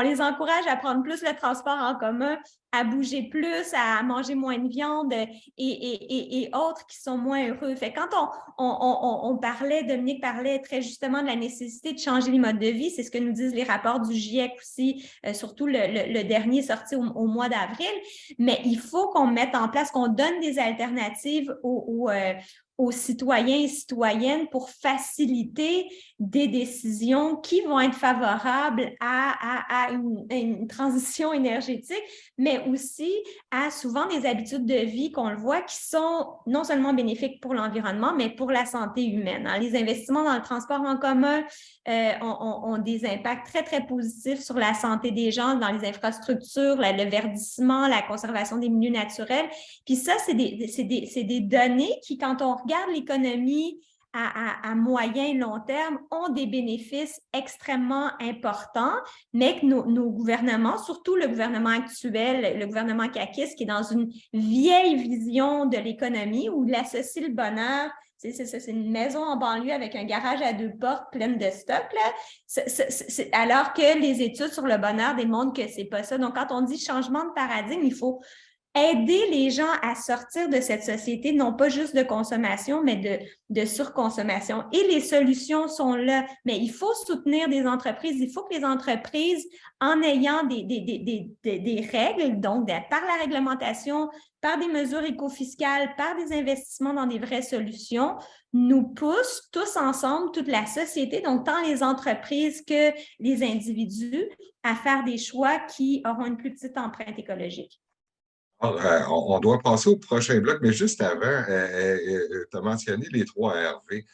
les encourage à prendre plus le transport en commun, à bouger plus, à manger moins de viande et autres qui sont moins heureux. Fait quand on parlait, Dominique parlait très justement de la nécessité de changer les modes de vie, c'est ce que nous disent les rapports du GIEC aussi, surtout le dernier sorti au mois d'avril, mais il faut qu'on mette en place, qu'on donne des alternatives aux citoyens et citoyennes pour faciliter des décisions qui vont être favorables à une transition énergétique, mais aussi à souvent des habitudes de vie qu'on le voit qui sont non seulement bénéfiques pour l'environnement, mais pour la santé humaine. Hein. Les investissements dans le transport en commun ont des impacts très, très positifs sur la santé des gens, dans les infrastructures, le verdissement, la conservation des milieux naturels. Puis ça, c'est des données qui, quand on regarde l'économie à moyen et long terme, ont des bénéfices extrêmement importants, mais que nos gouvernements, surtout le gouvernement actuel, le gouvernement caquiste, qui est dans une vieille vision de l'économie où il associe le bonheur, c'est une maison en banlieue avec un garage à 2 portes pleine de stock, là. Alors que les études sur le bonheur démontrent que c'est pas ça. Donc, quand on dit changement de paradigme, il faut aider les gens à sortir de cette société, non pas juste de consommation, mais de surconsommation. Et les solutions sont là, mais il faut soutenir des entreprises. Il faut que les entreprises, en ayant des règles, donc par la réglementation, par des mesures éco-fiscales, par des investissements dans des vraies solutions, nous poussent tous ensemble, toute la société, donc tant les entreprises que les individus, à faire des choix qui auront une plus petite empreinte écologique. On doit passer au prochain bloc, mais juste avant, tu as mentionné les 3 RV.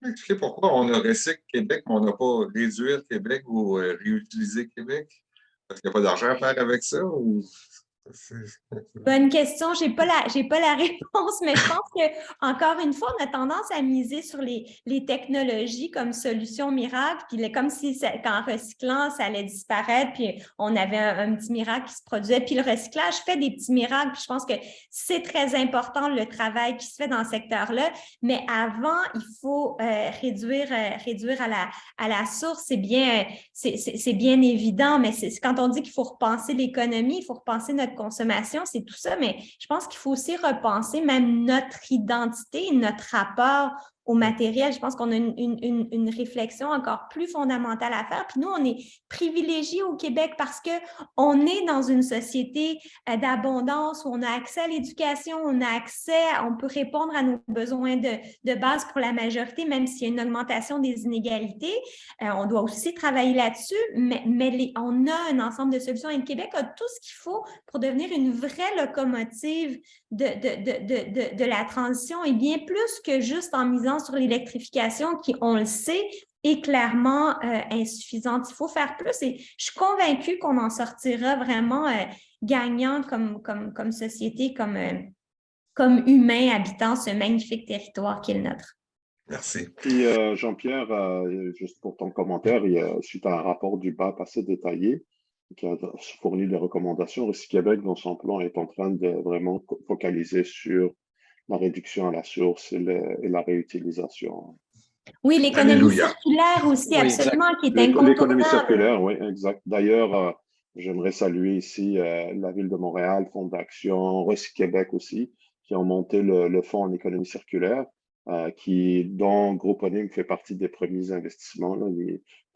Expliquez pourquoi on a Recycle Québec, mais on n'a pas Réduire Québec ou Réutiliser Québec? Parce qu'il n'y a pas d'argent à faire avec ça? Ou... Bonne question, j'ai pas la réponse, mais je pense que encore une fois, on a tendance à miser sur les technologies comme solution miracle, puis comme si qu'en recyclant, ça allait disparaître, puis on avait un petit miracle qui se produisait. Puis le recyclage fait des petits miracles, puis je pense que c'est très important le travail qui se fait dans ce secteur-là, mais avant, il faut réduire à la source, c'est bien évident, mais quand on dit qu'il faut repenser l'économie, il faut repenser notre consommation, c'est tout ça, mais je pense qu'il faut aussi repenser même notre identité, notre rapport au matériel. Je pense qu'on a une réflexion encore plus fondamentale à faire. Puis nous, on est privilégiés au Québec parce qu'on est dans une société d'abondance où on a accès à l'éducation, on peut répondre à nos besoins de base pour la majorité, même s'il y a une augmentation des inégalités. On doit aussi travailler là-dessus, mais on a un ensemble de solutions. Et le Québec a tout ce qu'il faut pour devenir une vraie locomotive de la transition et bien plus que juste en misant sur l'électrification qui, on le sait, est clairement insuffisante. Il faut faire plus et je suis convaincue qu'on en sortira vraiment gagnant comme société, comme humains habitant ce magnifique territoire qui est le nôtre. Merci. Puis Jean-Pierre, juste pour ton commentaire, suite à un rapport du BAP assez détaillé, qui a fourni des recommandations, Recycle Québec, dans son plan, est en train de vraiment focaliser sur la réduction à la source et la réutilisation. Oui, l'économie Alléluia. circulaire aussi, Oui, absolument, qui est incontournable. L'économie circulaire, oui, exact. D'ailleurs, j'aimerais saluer ici la Ville de Montréal, Fonds d'action, Recycle Québec aussi, qui ont monté le fonds en économie circulaire, dont Groupe Onim fait partie des premiers investissements là,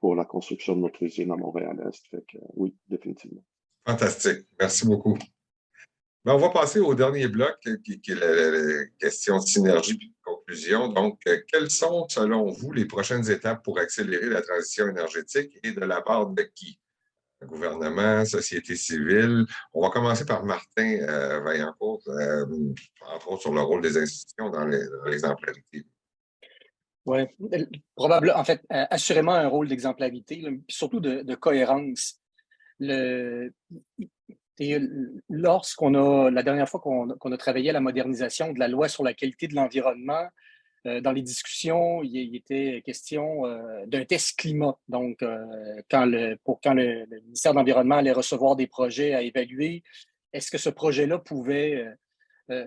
pour la construction de notre usine à Montréal-Est. Fait que, oui, définitivement. Fantastique. Merci beaucoup. Ben, on va passer au dernier bloc, qui est la question de synergie et de conclusion. Donc, quelles sont, selon vous, les prochaines étapes pour accélérer la transition énergétique et de la part de qui? Le gouvernement, société civile. On va commencer par Martin Vaillancourt, entre autres sur le rôle des institutions dans l'exemplarité. Oui, probablement, en fait, assurément un rôle d'exemplarité, puis surtout de cohérence. La dernière fois qu'on a travaillé à la modernisation de la loi sur la qualité de l'environnement, dans les discussions, il était question d'un test climat. Donc, quand le ministère de l'Environnement allait recevoir des projets à évaluer, est-ce que ce projet-là pouvait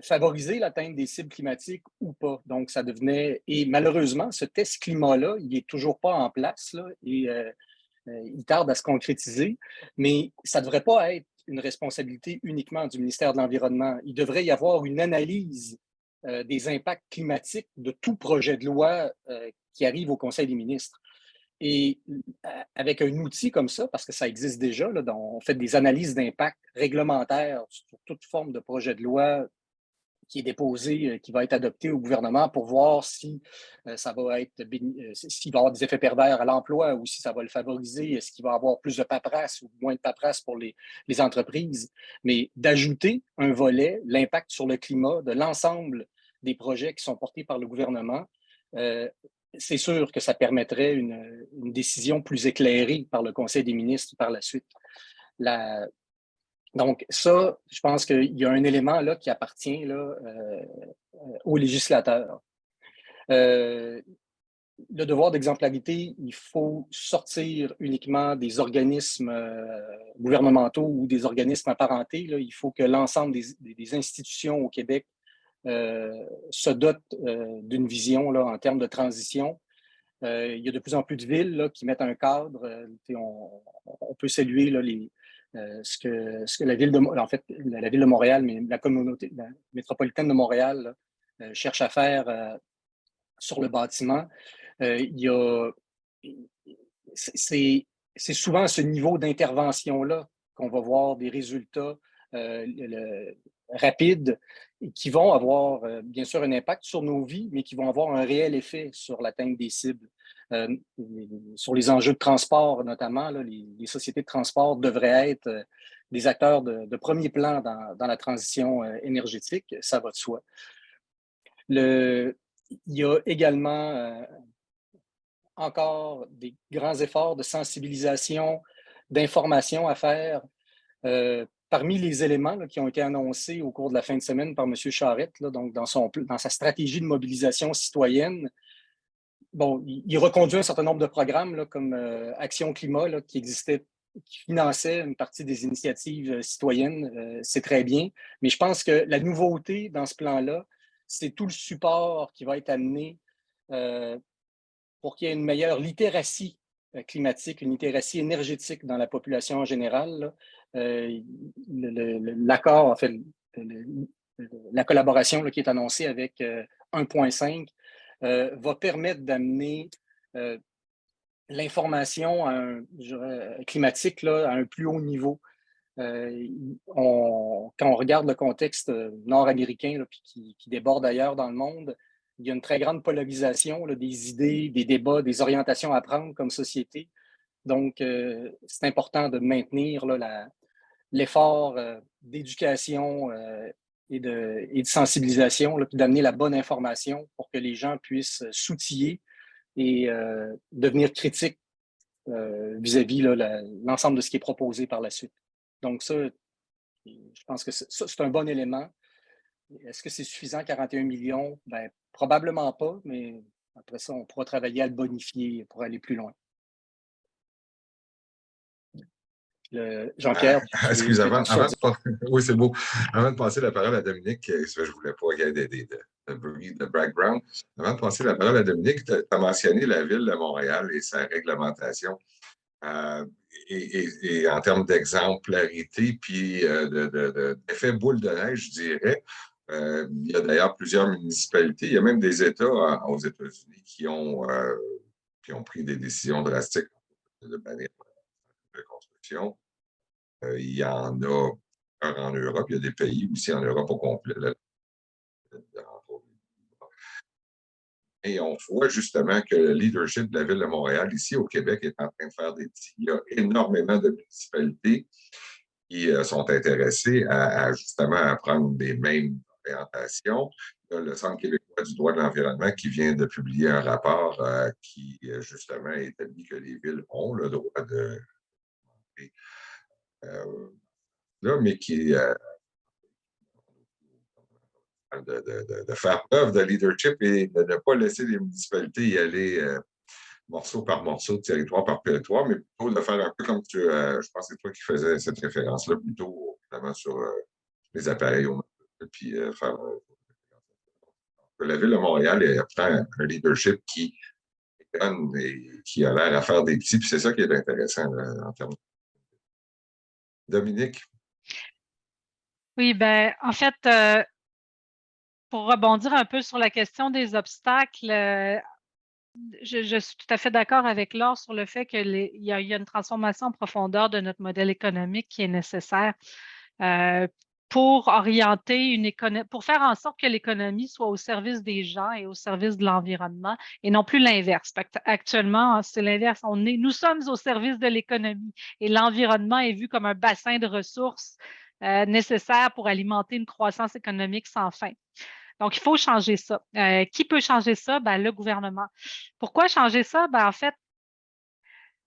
favoriser l'atteinte des cibles climatiques ou pas? Donc, ça devenait... Et malheureusement, ce test climat-là, il n'est toujours pas en place, là, et il tarde à se concrétiser, mais ça ne devrait pas être une responsabilité uniquement du ministère de l'Environnement. Il devrait y avoir une analyse des impacts climatiques de tout projet de loi qui arrive au Conseil des ministres. Et avec un outil comme ça, parce que ça existe déjà, là, on fait des analyses d'impact réglementaires sur toute forme de projet de loi qui est déposé, qui va être adopté au gouvernement pour voir si ça va être, s'il va y avoir des effets pervers à l'emploi ou si ça va le favoriser, est-ce qu'il va y avoir plus de paperasse ou moins de paperasse pour les entreprises. Mais d'ajouter un volet, l'impact sur le climat de l'ensemble des projets qui sont portés par le gouvernement, c'est sûr que ça permettrait une décision plus éclairée par le Conseil des ministres par la suite. Donc, ça, je pense qu'il y a un élément là qui appartient là, aux législateurs. Le devoir d'exemplarité, il faut sortir uniquement des organismes gouvernementaux ou des organismes apparentés. Là. Il faut que l'ensemble des institutions au Québec se dotent d'une vision là, en termes de transition. Il y a de plus en plus de villes là, qui mettent un cadre. On peut saluer là, ce que la ville de Montréal, mais la communauté la métropolitaine de Montréal là, cherche à faire sur le bâtiment. C'est souvent à ce niveau d'intervention-là qu'on va voir des résultats rapides qui vont avoir, bien sûr, un impact sur nos vies, mais qui vont avoir un réel effet sur l'atteinte des cibles. Sur les enjeux de transport, notamment, là, les sociétés de transport devraient être des acteurs de premier plan dans la transition énergétique, ça va de soi. Il y a également encore des grands efforts de sensibilisation, d'information à faire. Parmi les éléments là, qui ont été annoncés au cours de la fin de semaine par M. Charette, là, donc dans sa stratégie de mobilisation citoyenne, bon, il reconduit un certain nombre de programmes là, comme Action Climat là, qui finançait une partie des initiatives citoyennes. C'est très bien, mais je pense que la nouveauté dans ce plan-là, c'est tout le support qui va être amené pour qu'il y ait une meilleure littératie climatique, une littératie énergétique dans la population en général. L'accord, en fait, la collaboration là, qui est annoncée avec 1.5 va permettre d'amener l'information climatique là, à un plus haut niveau. Quand on regarde le contexte nord-américain là, qui déborde ailleurs dans le monde, il y a une très grande polarisation là, des idées, des débats, des orientations à prendre comme société. Donc, c'est important de maintenir là, l'effort d'éducation et de sensibilisation, là, puis d'amener la bonne information pour que les gens puissent s'outiller et devenir critiques vis-à-vis l'ensemble de ce qui est proposé par la suite. Donc ça, je pense que c'est un bon élément. Est-ce que c'est suffisant, 41 millions? Ben, probablement pas, mais après ça, on pourra travailler à le bonifier pour aller plus loin. Jean-Pierre, excusez, oui, c'est beau. Avant de passer la parole à Dominique, je ne voulais pas y aller de background. Avant de passer la parole à Dominique, tu as mentionné la ville de Montréal et sa réglementation. Et en termes d'exemplarité, puis d'effet boule de neige, je dirais, il y a d'ailleurs plusieurs municipalités, il y a même des États aux États-Unis qui ont pris des décisions drastiques de bannir la construction. Il y en a en Europe, il y a des pays aussi en Europe au complet. Et on voit justement que le leadership de la Ville de Montréal, ici au Québec, est en train de faire il y a énormément de municipalités qui sont intéressées justement à prendre les mêmes orientations. Il y a le Centre québécois du droit de l'environnement qui vient de publier un rapport qui, justement, établit que les villes ont le droit de là, mais qui de faire preuve de leadership et de ne pas laisser les municipalités y aller morceau par morceau, territoire par territoire, mais plutôt de faire un peu comme je pense que c'est toi qui faisais cette référence-là, plutôt notamment sur les appareils au puis faire. La Ville de Montréal prend un leadership qui donne et qui a l'air à faire des petits, puis c'est ça qui est intéressant en termes de... Dominique? Oui, ben en fait, pour rebondir un peu sur la question des obstacles, je suis tout à fait d'accord avec Laure sur le fait qu'il y a une transformation en profondeur de notre modèle économique qui est nécessaire pour orienter une économie, pour faire en sorte que l'économie soit au service des gens et au service de l'environnement et non plus l'inverse. Actuellement, c'est l'inverse. Nous sommes au service de l'économie et l'environnement est vu comme un bassin de ressources nécessaires pour alimenter une croissance économique sans fin. Donc, il faut changer ça. Qui peut changer ça? Ben, le gouvernement. Pourquoi changer ça? Ben, en fait,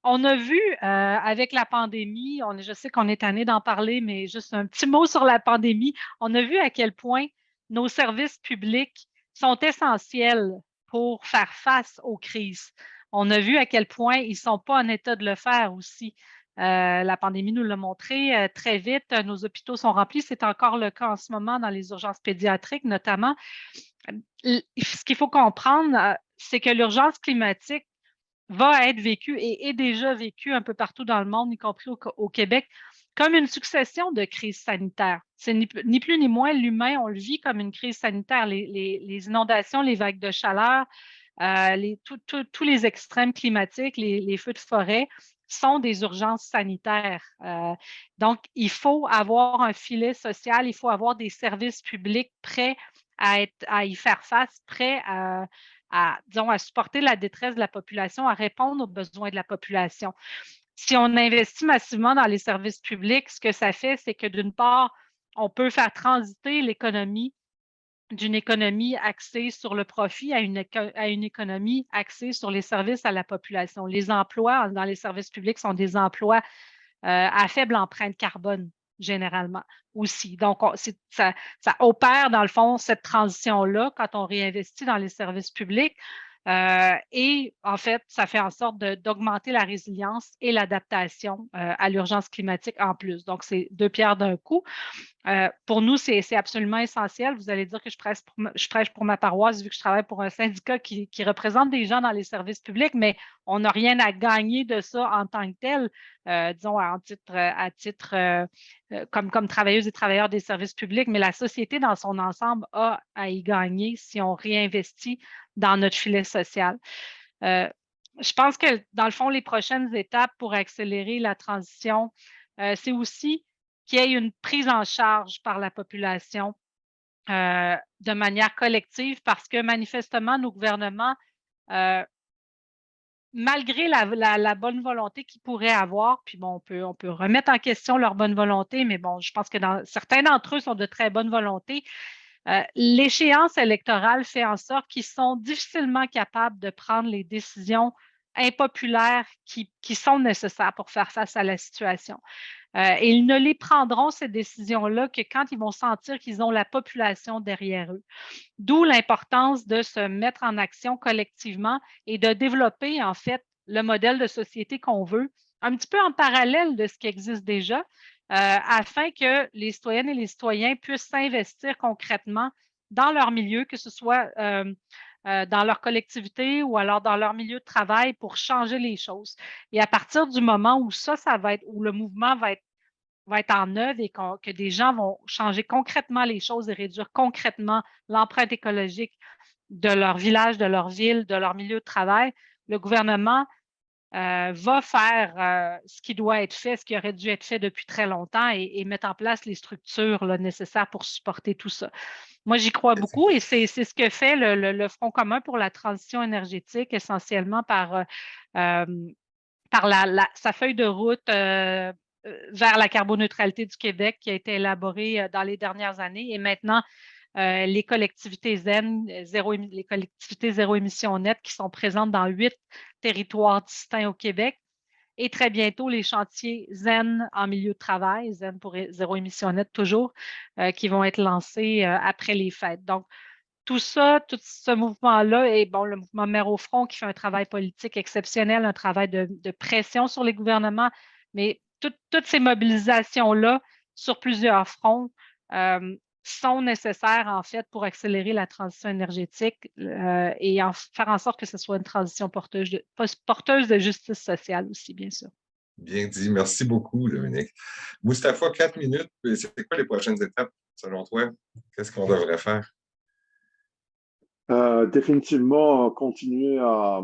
on a vu avec la pandémie, je sais qu'on est tanné d'en parler, mais juste un petit mot sur la pandémie, on a vu à quel point nos services publics sont essentiels pour faire face aux crises. On a vu à quel point ils ne sont pas en état de le faire aussi. La pandémie nous l'a montré très vite. Nos hôpitaux sont remplis. C'est encore le cas en ce moment dans les urgences pédiatriques, notamment. Ce qu'il faut comprendre, c'est que l'urgence climatique va être vécue et est déjà vécue un peu partout dans le monde, y compris au Québec, comme une succession de crises sanitaires. C'est ni plus ni moins l'humain, on le vit comme une crise sanitaire. Les inondations, les vagues de chaleur, tous les extrêmes climatiques, les feux de forêt sont des urgences sanitaires. Donc, il faut avoir un filet social, il faut avoir des services publics prêts à y faire face, prêts disons, à supporter la détresse de la population, à répondre aux besoins de la population. Si on investit massivement dans les services publics, ce que ça fait, c'est que d'une part, on peut faire transiter l'économie d'une économie axée sur le profit à une économie axée sur les services à la population. Les emplois dans les services publics sont des emplois à faible empreinte carbone, généralement aussi. Donc, ça opère, dans le fond, cette transition-là quand on réinvestit dans les services publics. Et en fait, ça fait en sorte d'augmenter la résilience et l'adaptation à l'urgence climatique en plus. Donc, c'est deux pierres d'un coup. Pour nous, c'est absolument essentiel. Vous allez dire que je prêche pour ma paroisse vu que je travaille pour un syndicat qui représente des gens dans les services publics, mais on n'a rien à gagner de ça en tant que tel, disons à titre comme travailleuses et travailleurs des services publics, mais la société dans son ensemble a à y gagner si on réinvestit dans notre filet social. Je pense que, dans le fond, les prochaines étapes pour accélérer la transition, c'est aussi qu'il y ait une prise en charge par la population de manière collective parce que manifestement, nos gouvernements, malgré la bonne volonté qu'ils pourraient avoir, puis bon, on peut remettre en question leur bonne volonté, mais bon, je pense que certains d'entre eux sont de très bonne volonté. L'échéance électorale fait en sorte qu'ils sont difficilement capables de prendre les décisions impopulaires qui sont nécessaires pour faire face à la situation. Et ils ne les prendront, ces décisions-là, que quand ils vont sentir qu'ils ont la population derrière eux. D'où l'importance de se mettre en action collectivement et de développer, en fait, le modèle de société qu'on veut, un petit peu en parallèle de ce qui existe déjà, afin que les citoyennes et les citoyens puissent s'investir concrètement dans leur milieu, que ce soit dans leur collectivité ou alors dans leur milieu de travail pour changer les choses. Et à partir du moment où où le mouvement va être en œuvre et que des gens vont changer concrètement les choses et réduire concrètement l'empreinte écologique de leur village, de leur ville, de leur milieu de travail, le gouvernement va faire ce qui doit être fait, ce qui aurait dû être fait depuis très longtemps et mettre en place les structures là, nécessaires pour supporter tout ça. Moi, j'y crois beaucoup et c'est ce que fait le Front commun pour la transition énergétique, essentiellement par sa feuille de route vers la carboneutralité du Québec qui a été élaborée dans les dernières années. Et maintenant, les collectivités zen, les collectivités zéro émission nette qui sont présentes dans 8 territoires distincts au Québec et très bientôt les chantiers ZEN en milieu de travail, ZEN pour zéro émission nette toujours, qui vont être lancés après les fêtes. Donc, tout ça, tout ce mouvement-là, et bon, le mouvement Mères au front qui fait un travail politique exceptionnel, un travail de pression sur les gouvernements, mais toutes ces mobilisations-là sur plusieurs fronts sont nécessaires, en fait, pour accélérer la transition énergétique et faire en sorte que ce soit une transition porteuse de justice sociale aussi, bien sûr. Bien dit. Merci beaucoup, Dominique. Mustapha, 4 minutes. C'est quoi les prochaines étapes, selon toi? Qu'est-ce qu'on devrait faire? Définitivement, continuer à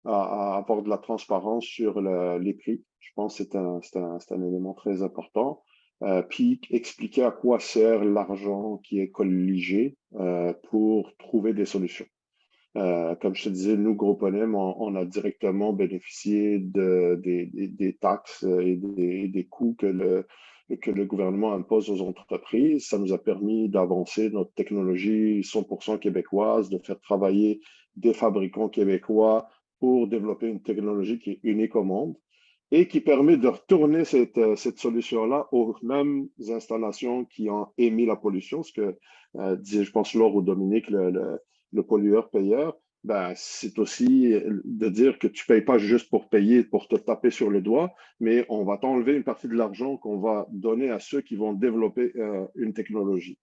avoir de la transparence sur les prix. Je pense que c'est un élément très important. Puis expliquer à quoi sert l'argent qui est colligé pour trouver des solutions. Comme je te disais, nous, Groupe ONEM, on a directement bénéficié des taxes et des coûts que le gouvernement impose aux entreprises. Ça nous a permis d'avancer notre technologie 100% québécoise, de faire travailler des fabricants québécois pour développer une technologie qui est unique au monde et qui permet de retourner cette solution-là aux mêmes installations qui ont émis la pollution, ce que disait, je pense, Laure ou Dominique, le pollueur-payeur. Ben, c'est aussi de dire que tu ne payes pas juste pour payer, pour te taper sur le doigt, mais on va t'enlever une partie de l'argent qu'on va donner à ceux qui vont développer une technologie.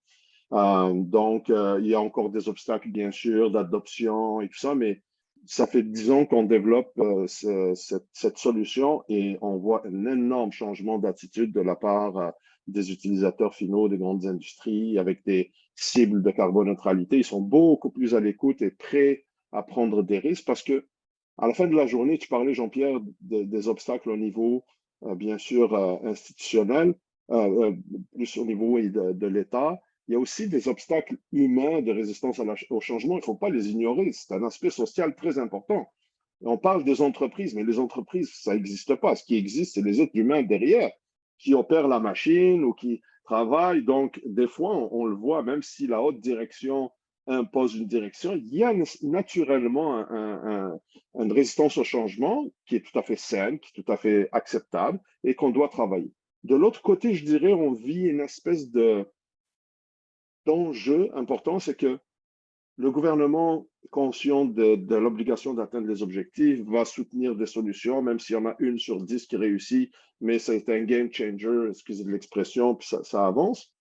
Donc, il y a encore des obstacles, bien sûr, d'adoption et tout ça, mais ça fait 10 ans qu'on développe cette solution et on voit un énorme changement d'attitude de la part des utilisateurs finaux des grandes industries avec des cibles de carboneutralité. Ils sont beaucoup plus à l'écoute et prêts à prendre des risques parce que à la fin de la journée, tu parlais, Jean-Pierre, des obstacles au niveau, bien sûr, institutionnel, plus au niveau de l'État. Il y a aussi des obstacles humains de résistance au changement. Il ne faut pas les ignorer. C'est un aspect social très important. Et on parle des entreprises, mais les entreprises, ça n'existe pas. Ce qui existe, c'est les êtres humains derrière qui opèrent la machine ou qui travaillent. Donc, des fois, on le voit, même si la haute direction impose une direction, il y a naturellement une résistance au changement qui est tout à fait saine, qui est tout à fait acceptable et qu'on doit travailler. De l'autre côté, je dirais, on vit une espèce d'enjeu important, c'est que le gouvernement, conscient de l'obligation d'atteindre les objectifs, va soutenir des solutions, même s'il y en a une sur 10 qui réussit, mais c'est un game changer, excusez l'expression, puis ça avance.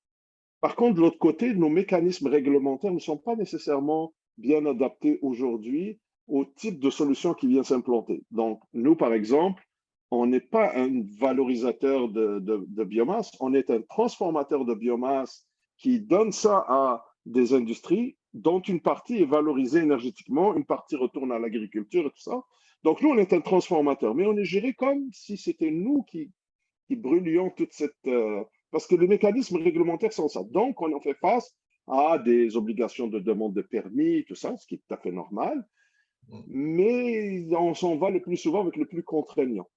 Par contre, de l'autre côté, nos mécanismes réglementaires ne sont pas nécessairement bien adaptés aujourd'hui au type de solution qui vient s'implanter. Donc, nous, par exemple, on n'est pas un valorisateur de biomasse, on est un transformateur de biomasse qui donne ça à des industries dont une partie est valorisée énergétiquement, une partie retourne à l'agriculture et tout ça. Donc, nous, on est un transformateur, mais on est géré comme si c'était nous qui brûlions toute cette... parce que les mécanismes réglementaires sont ça. Donc, on en fait face à des obligations de demande de permis, tout ça, ce qui est tout à fait normal, mais on s'en va le plus souvent avec le plus contraignant.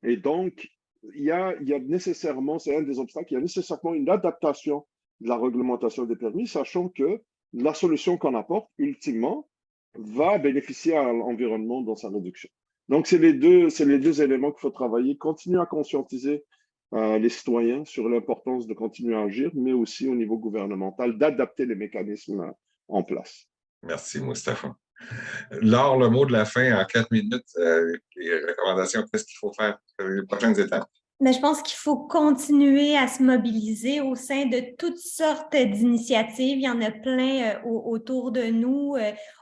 Et donc, il y a nécessairement, c'est un des obstacles, il y a nécessairement une adaptation de la réglementation des permis, sachant que la solution qu'on apporte, ultimement, va bénéficier à l'environnement dans sa réduction. Donc, c'est les deux éléments qu'il faut travailler, continuer à conscientiser les citoyens sur l'importance de continuer à agir, mais aussi au niveau gouvernemental, d'adapter les mécanismes en place. Merci, Mustapha. Laure, le mot de la fin en 4 minutes, les recommandations, qu'est-ce qu'il faut faire pour les prochaines étapes? Mais je pense qu'il faut continuer à se mobiliser au sein de toutes sortes d'initiatives. Il y en a plein autour de nous.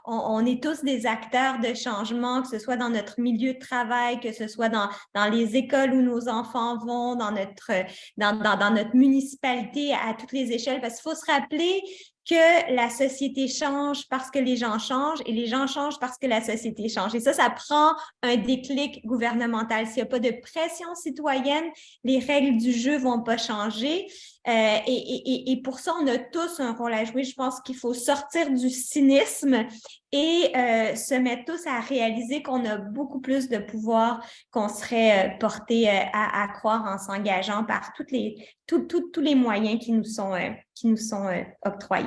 On est tous des acteurs de changement, que ce soit dans notre milieu de travail, que ce soit dans les écoles où nos enfants vont, dans notre municipalité, à toutes les échelles. Parce qu'il faut se rappeler que la société change parce que les gens changent et les gens changent parce que la société change. Et ça prend un déclic gouvernemental. S'il n'y a pas de pression citoyenne, les règles du jeu ne vont pas changer. Et pour ça, on a tous un rôle à jouer. Je pense qu'il faut sortir du cynisme et se mettre tous à réaliser qu'on a beaucoup plus de pouvoir qu'on serait porté à croire en s'engageant par tous les moyens qui nous sont octroyés.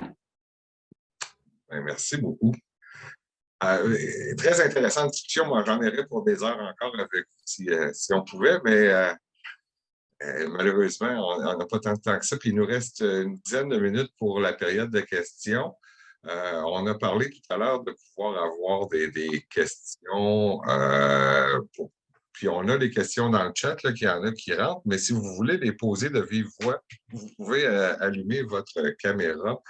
Merci beaucoup. Très intéressante discussion. Moi, j'en irais pour des heures encore avec vous si on pouvait, mais malheureusement, on n'a pas tant de temps que ça. Puis il nous reste une dizaine de minutes pour la période de questions. On a parlé tout à l'heure de pouvoir avoir des questions. Puis on a des questions dans le chat, là, qu'il y en a qui rentrent, mais si vous voulez les poser de vive voix, vous pouvez allumer votre caméra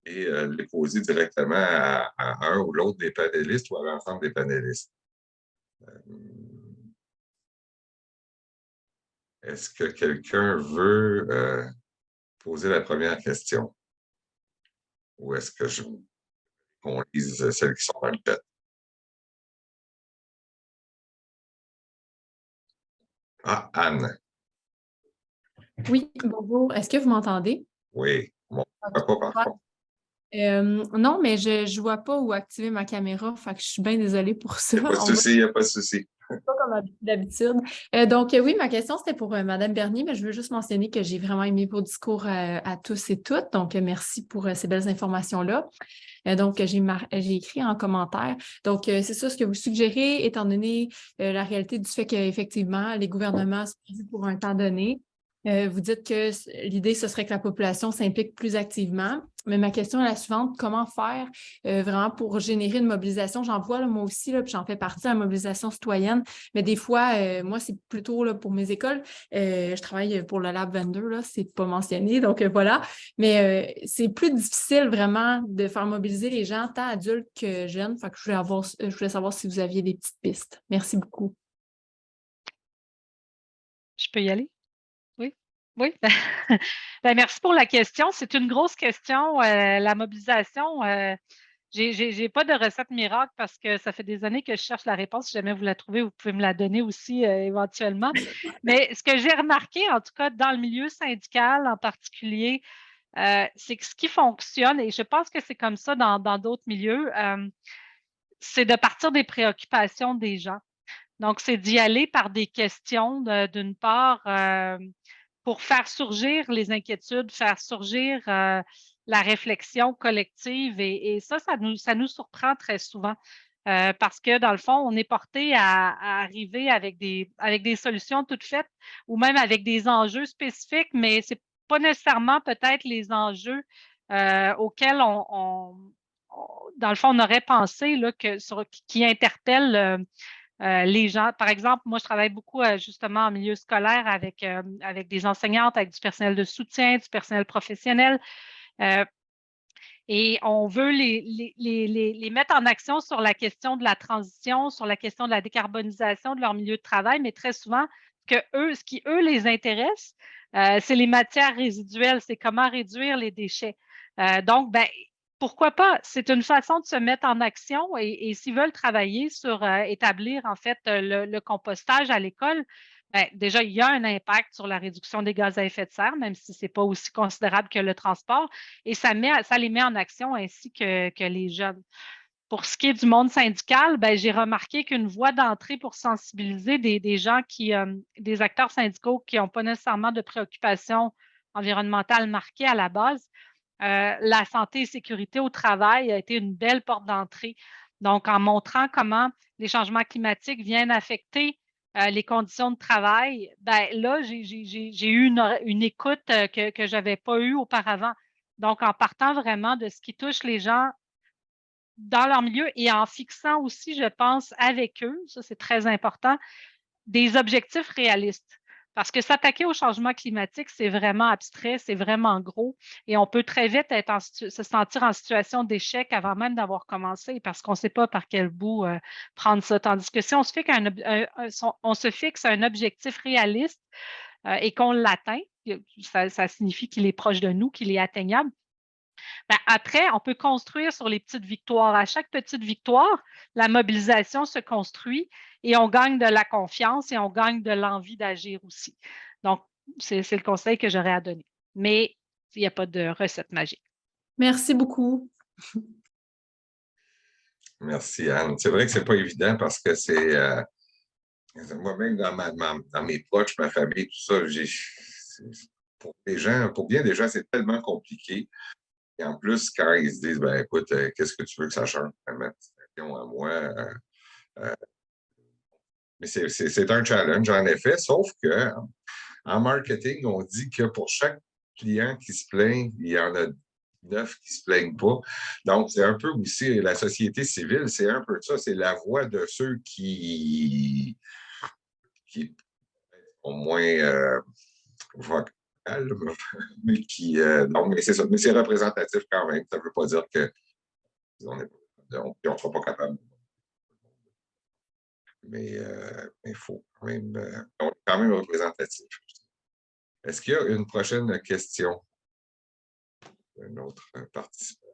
et les poser directement à un ou l'autre des panélistes ou à l'ensemble des panélistes. Est-ce que quelqu'un veut poser la première question? Ou est-ce qu'on lise celles qui sont dans le chat? Ah, Anne. Oui, bonjour. Est-ce que vous m'entendez? Oui. Bon, pas par contre. Non, mais je ne vois pas où activer ma caméra, fait que je suis bien désolée pour ça. Il n'y a pas de souci, il n'y a pas de souci. Pas comme d'habitude. Donc, oui, ma question, c'était pour Mme Bernier, mais je veux juste mentionner que j'ai vraiment aimé vos discours à tous et toutes. Donc, merci pour ces belles informations-là. Donc, j'ai écrit en commentaire. Donc, c'est ça ce que vous suggérez, étant donné la réalité du fait qu'effectivement, les gouvernements se président pour un temps donné. Vous dites que l'idée, ce serait que la population s'implique plus activement. Mais ma question est la suivante, comment faire vraiment pour générer une mobilisation? J'en vois là, moi aussi, là, puis j'en fais partie de la mobilisation citoyenne, mais des fois, moi, c'est plutôt là, pour mes écoles. Je travaille pour le Lab 22, là, c'est pas mentionné, donc voilà. Mais c'est plus difficile vraiment de faire mobiliser les gens, tant adultes que jeunes. Fait que je voulais savoir si vous aviez des petites pistes. Merci beaucoup. Je peux y aller? Oui? Oui? Ben, merci pour la question. C'est une grosse question. La mobilisation, j'ai pas de recette miracle parce que ça fait des années que je cherche la réponse. Si jamais vous la trouvez, vous pouvez me la donner aussi éventuellement. Mais ce que j'ai remarqué, en tout cas, dans le milieu syndical en particulier, c'est que ce qui fonctionne, et je pense que c'est comme ça dans d'autres milieux, c'est de partir des préoccupations des gens. Donc, c'est d'y aller par des questions, d'une part, pour faire surgir les inquiétudes, faire surgir la réflexion collective. Et ça nous surprend très souvent. Parce que, dans le fond, on est porté à arriver avec des solutions toutes faites ou même avec des enjeux spécifiques, mais ce n'est pas nécessairement peut-être les enjeux auxquels dans le fond, on aurait pensé là, qui interpellent les gens. Par exemple, moi, je travaille beaucoup justement en milieu scolaire avec des enseignantes, avec du personnel de soutien, du personnel professionnel. Et on veut les mettre en action sur la question de la transition, sur la question de la décarbonisation de leur milieu de travail, mais très souvent, ce qui, eux, les intéresse, c'est les matières résiduelles, c'est comment réduire les déchets. Donc, ben, pourquoi pas? C'est une façon de se mettre en action et s'ils veulent travailler sur établir, en fait, le compostage à l'école, ben, déjà, il y a un impact sur la réduction des gaz à effet de serre, même si ce n'est pas aussi considérable que le transport, et ça les met en action ainsi que les jeunes. Pour ce qui est du monde syndical, ben, j'ai remarqué qu'une voie d'entrée pour sensibiliser des gens des acteurs syndicaux qui n'ont pas nécessairement de préoccupations environnementales marquées à la base, la santé et sécurité au travail a été une belle porte d'entrée. Donc, en montrant comment les changements climatiques viennent affecter les conditions de travail, ben là, j'ai eu une écoute que je n'avais pas eue auparavant. Donc, en partant vraiment de ce qui touche les gens dans leur milieu et en fixant aussi, je pense, avec eux, ça c'est très important, des objectifs réalistes. Parce que s'attaquer au changement climatique, c'est vraiment abstrait, c'est vraiment gros et on peut très vite se sentir en situation d'échec avant même d'avoir commencé parce qu'on ne sait pas par quel bout prendre ça. Tandis que si on se fixe un objectif réaliste et qu'on l'atteint, ça signifie qu'il est proche de nous, qu'il est atteignable. Ben, après, on peut construire sur les petites victoires. À chaque petite victoire, la mobilisation se construit et on gagne de la confiance et on gagne de l'envie d'agir aussi. Donc, c'est le conseil que j'aurais à donner. Mais il n'y a pas de recette magique. Merci beaucoup. Merci, Anne. C'est vrai que ce n'est pas évident parce que c'est moi-même dans mes proches, ma famille, tout ça, pour bien des gens, c'est tellement compliqué. Et en plus, quand ils se disent, ben écoute, qu'est-ce que tu veux que ça change? à moi. Mais c'est un challenge, en effet, sauf que en marketing, on dit que pour chaque client qui se plaint, il y en a 9 qui ne se plaignent pas. Donc, c'est un peu aussi la société civile, c'est un peu ça, c'est la voix de ceux qui sont moins vocales, mais qui. Non, mais c'est ça, mais c'est représentatif quand même. Ça ne veut pas dire qu'on ne sera pas capable. Mais il faut quand même. On est quand même représentatif. Est-ce qu'il y a une prochaine question? Un autre participant.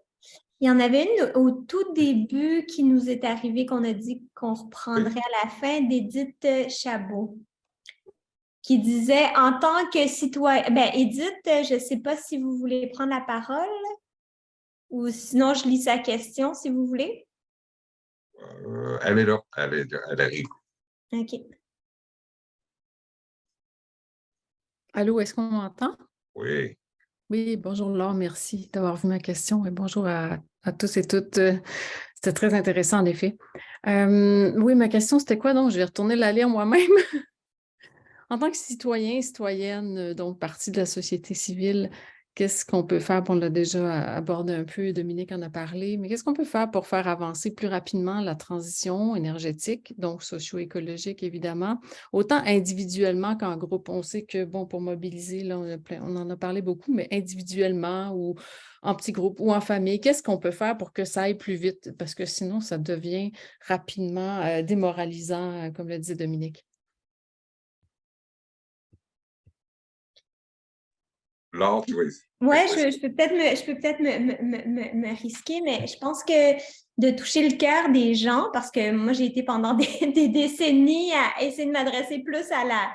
Il y en avait une au tout début qui nous est arrivée, qu'on a dit qu'on reprendrait à la fin, d'Édith Chabot, qui disait en tant que citoyen. Ben, Édith, je ne sais pas si vous voulez prendre la parole ou sinon je lis sa question si vous voulez. Elle est là, elle arrive. OK. Allô, est-ce qu'on m'entend? Oui. Oui, bonjour Laure, merci d'avoir vu ma question et bonjour à tous et toutes. C'était très intéressant en effet. Oui, ma question c'était quoi donc? Je vais retourner la lire moi-même. En tant que citoyen, citoyenne, donc partie de la société civile, qu'est-ce qu'on peut faire? On l'a déjà abordé un peu, Dominique en a parlé, mais qu'est-ce qu'on peut faire pour faire avancer plus rapidement la transition énergétique, donc socio-écologique évidemment, autant individuellement qu'en groupe? On sait que, bon, pour mobiliser, là, on en a parlé beaucoup, mais individuellement ou en petits groupes ou en famille, qu'est-ce qu'on peut faire pour que ça aille plus vite? Parce que sinon, ça devient rapidement démoralisant, comme le disait Dominique. Laure, oui. Oui, je peux peut-être me risquer, mais je pense que de toucher le cœur des gens, parce que moi, j'ai été pendant des décennies à essayer de m'adresser plus à la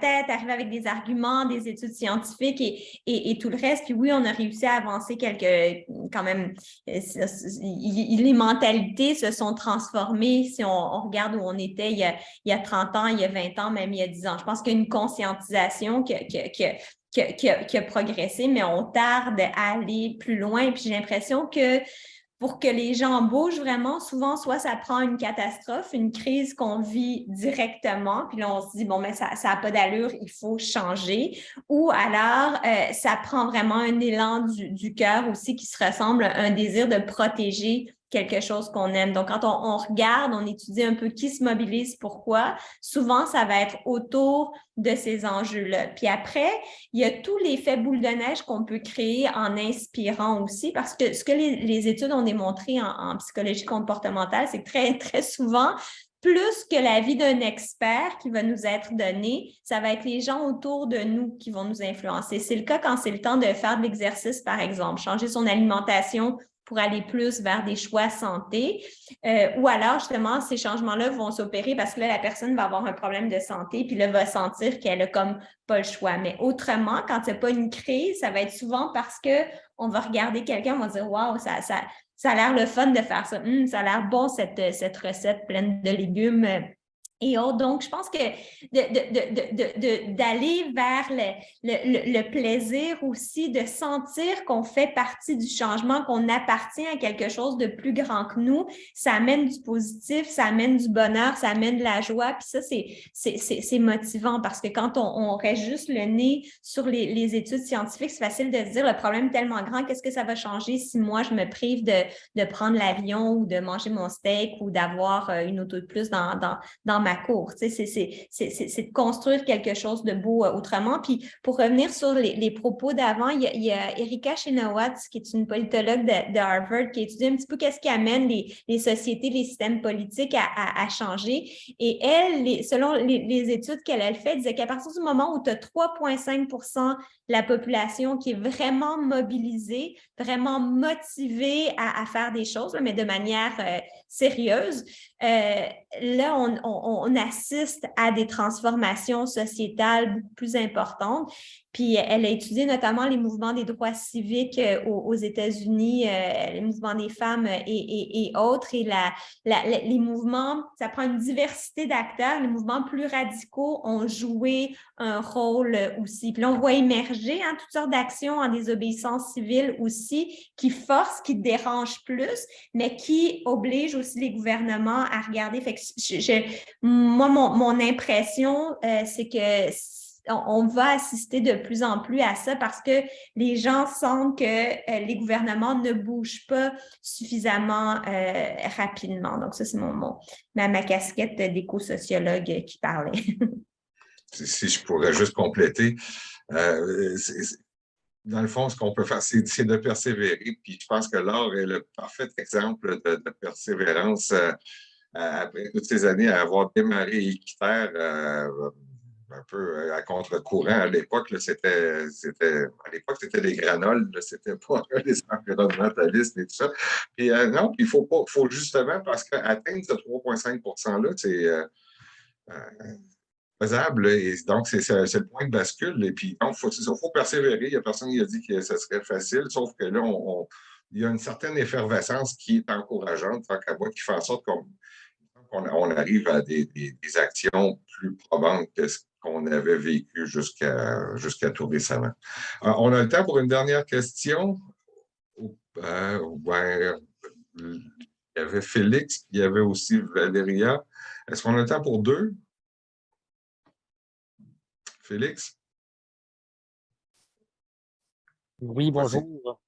tête, arriver avec des arguments, des études scientifiques et tout le reste. Puis oui, on a réussi à avancer quand même, les mentalités se sont transformées. Si on regarde où on était il y a 30 ans, il y a 20 ans, même il y a 10 ans. Je pense qu'il y a une conscientisation qui a progressé, mais on tarde à aller plus loin. Puis j'ai l'impression que pour que les gens bougent vraiment, souvent, soit ça prend une catastrophe, une crise qu'on vit directement, puis là, on se dit, bon, mais ça n'a pas d'allure, il faut changer. Ou alors, ça prend vraiment un élan du cœur aussi qui se ressemble à un désir de protéger quelque chose qu'on aime. Donc, quand on regarde, on étudie un peu qui se mobilise, pourquoi, souvent, ça va être autour de ces enjeux-là. Puis après, il y a tout l'effet boule de neige qu'on peut créer en inspirant aussi, parce que ce que les études ont démontré en psychologie comportementale, c'est que très, très souvent, plus que l'avis d'un expert qui va nous être donné, ça va être les gens autour de nous qui vont nous influencer. C'est le cas quand c'est le temps de faire de l'exercice, par exemple, changer son alimentation pour aller plus vers des choix santé, ou alors justement ces changements-là vont s'opérer parce que là la personne va avoir un problème de santé puis là va sentir qu'elle a comme pas le choix. Mais autrement, quand il n'y a pas une crise, ça va être souvent parce qu'on va regarder quelqu'un, on va dire waouh, ça a l'air le fun de faire ça, ça a l'air bon cette recette pleine de légumes. Et autres. Donc, je pense que d'aller vers le plaisir aussi, de sentir qu'on fait partie du changement, qu'on appartient à quelque chose de plus grand que nous, ça amène du positif, ça amène du bonheur, ça amène de la joie. Puis ça, c'est motivant parce que quand on reste juste le nez sur les études scientifiques, c'est facile de se dire le problème est tellement grand, qu'est-ce que ça va changer si moi, je me prive de prendre l'avion ou de manger mon steak ou d'avoir une auto de plus dans ma cour. C'est de construire quelque chose de beau autrement. Puis pour revenir sur les propos d'avant, il y a Erika Chenoweth, qui est une politologue de Harvard, qui étudie un petit peu qu'est-ce qui amène les sociétés, les systèmes politiques à changer. Et elle, selon les études qu'elle fait, disait qu'à partir du moment où tu as 3,5% de la population qui est vraiment mobilisée, vraiment motivée à faire des choses, mais de manière sérieuse, là, on assiste à des transformations sociétales beaucoup plus importantes. Puis elle a étudié notamment les mouvements des droits civiques aux États-Unis, les mouvements des femmes et autres. Et les mouvements, ça prend une diversité d'acteurs. Les mouvements plus radicaux ont joué un rôle aussi. Puis là, on voit émerger toutes sortes d'actions en désobéissance civile aussi qui forcent, qui dérangent plus, mais qui obligent aussi les gouvernements à regarder. Fait que moi, mon impression, c'est que on va assister de plus en plus à ça parce que les gens sentent que les gouvernements ne bougent pas suffisamment rapidement. Donc, ça, c'est ma casquette d'éco-sociologue qui parlait. Si je pourrais juste compléter, dans le fond, ce qu'on peut faire, c'est de persévérer. Puis je pense que l'art est le parfait exemple de persévérance après toutes ces années à avoir démarré Équiterre un peu à contre-courant. À l'époque, c'était des granoles, c'était pas les environnementalistes et tout ça. Puis non, il faut justement, parce qu'atteindre ce 3,5 %-là, c'est faisable. Et donc, c'est le point de bascule. Et puis, donc, il faut persévérer. Il n'y a personne qui a dit que ce serait facile, sauf que là, il y a une certaine effervescence qui est encourageante, qui fait en sorte qu'on arrive à des actions plus probantes que ce qu'on avait vécu jusqu'à tout récemment. On a le temps pour une dernière question. Il y avait Félix, il y avait aussi Valéria. Est-ce qu'on a le temps pour deux? Félix? Oui, bonjour.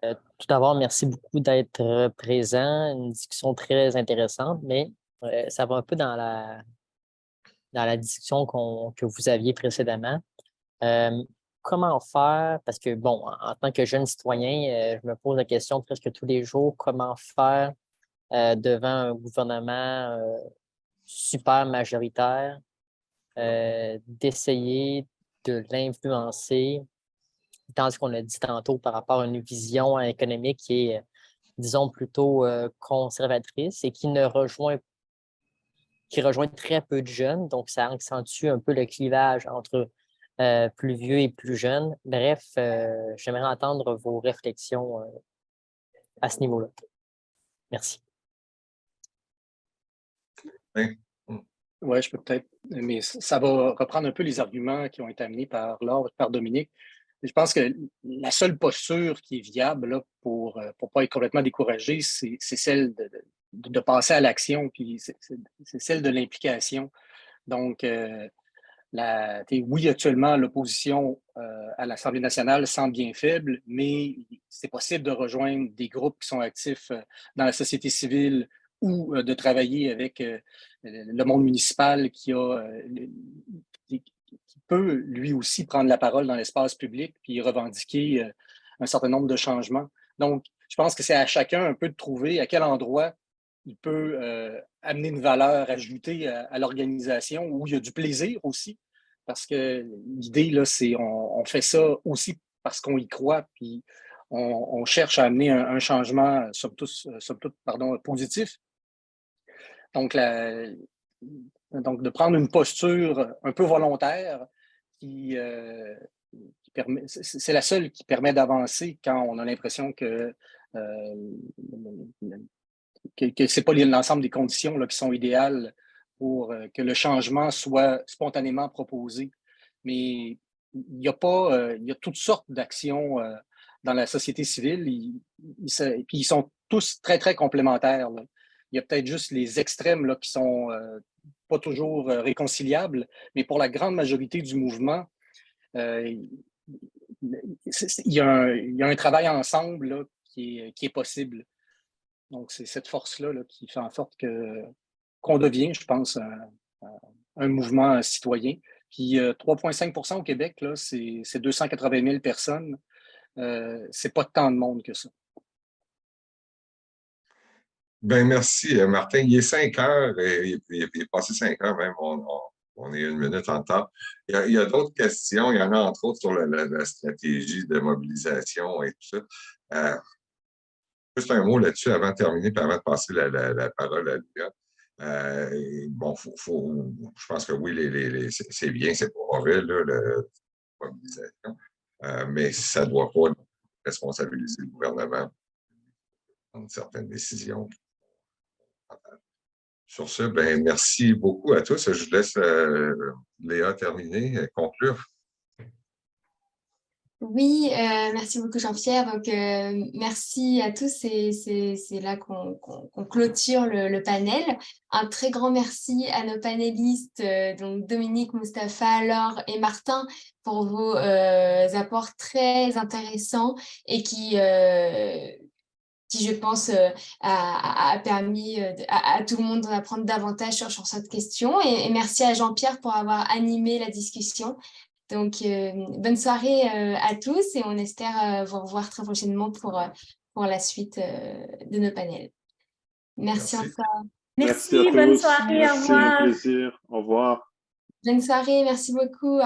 Tout d'abord, merci beaucoup d'être présent. Une discussion très intéressante, mais ça va un peu dans la discussion que vous aviez précédemment. Comment faire, parce que, bon, en tant que jeune citoyen, je me pose la question presque tous les jours, comment faire devant un gouvernement super majoritaire, d'essayer de l'influencer dans ce qu'on a dit tantôt par rapport à une vision économique qui est, disons, plutôt conservatrice et qui rejoint très peu de jeunes. Donc, ça accentue un peu le clivage entre plus vieux et plus jeunes. Bref, j'aimerais entendre vos réflexions à ce niveau-là. Merci. Oui, je peux peut-être, mais ça va reprendre un peu les arguments qui ont été amenés par Laure, par Dominique. Je pense que la seule posture qui est viable là, pour ne pas être complètement découragé, c'est celle de passer à l'action, puis c'est celle de l'implication. Donc, oui, actuellement, l'opposition à l'Assemblée nationale semble bien faible, mais c'est possible de rejoindre des groupes qui sont actifs dans la société civile ou de travailler avec le monde municipal qui peut lui aussi prendre la parole dans l'espace public puis revendiquer un certain nombre de changements. Donc, je pense que c'est à chacun un peu de trouver à quel endroit il peut amener une valeur ajoutée à l'organisation où il y a du plaisir aussi. Parce que l'idée, là, c'est on fait ça aussi parce qu'on y croit, puis on cherche à amener un changement, somme toute, positif. Donc, de prendre une posture un peu volontaire qui permet, c'est la seule qui permet d'avancer quand on a l'impression que ce n'est pas l'ensemble des conditions là, qui sont idéales pour que le changement soit spontanément proposé. Mais il y a toutes sortes d'actions dans la société civile, puis ils sont tous très, très complémentaires. Là. Il y a peut-être juste les extrêmes là, qui sont pas toujours réconciliables, mais pour la grande majorité du mouvement, il y a un travail ensemble là, qui est possible. Donc, c'est cette force-là là, qui fait en sorte qu'on devient, je pense, un mouvement citoyen. Puis 3,5 % au Québec, là, c'est 280 000 personnes. C'est pas tant de monde que ça. Bien, merci, Martin. Il est 5 heures, il est passé 5 heures même. On est 1 minute en retard. Il y a d'autres questions. Il y en a entre autres sur la stratégie de mobilisation et tout ça. Juste un mot là-dessus avant de terminer, puis avant de passer la parole à Lucas. Bon, je pense que oui, c'est bien, c'est pas mauvais, là, mobilisation, mais ça ne doit pas responsabiliser le gouvernement de prendre certaines décisions. Sur ce, ben, merci beaucoup à tous. Je laisse Léa terminer, conclure. Oui, merci beaucoup Jean-Pierre. Donc, merci à tous. C'est là qu'on clôture le panel. Un très grand merci à nos panélistes, donc Dominique, Mustapha, Laure et Martin, pour vos apports très intéressants et qui je pense, a permis à tout le monde d'en apprendre davantage sur cette question. Et merci à Jean-Pierre pour avoir animé la discussion. Donc, bonne soirée à tous et on espère vous revoir très prochainement pour la suite de nos panels. Merci encore. Merci, bonne soirée, au revoir. Merci, un plaisir. Au revoir. Bonne soirée, merci beaucoup.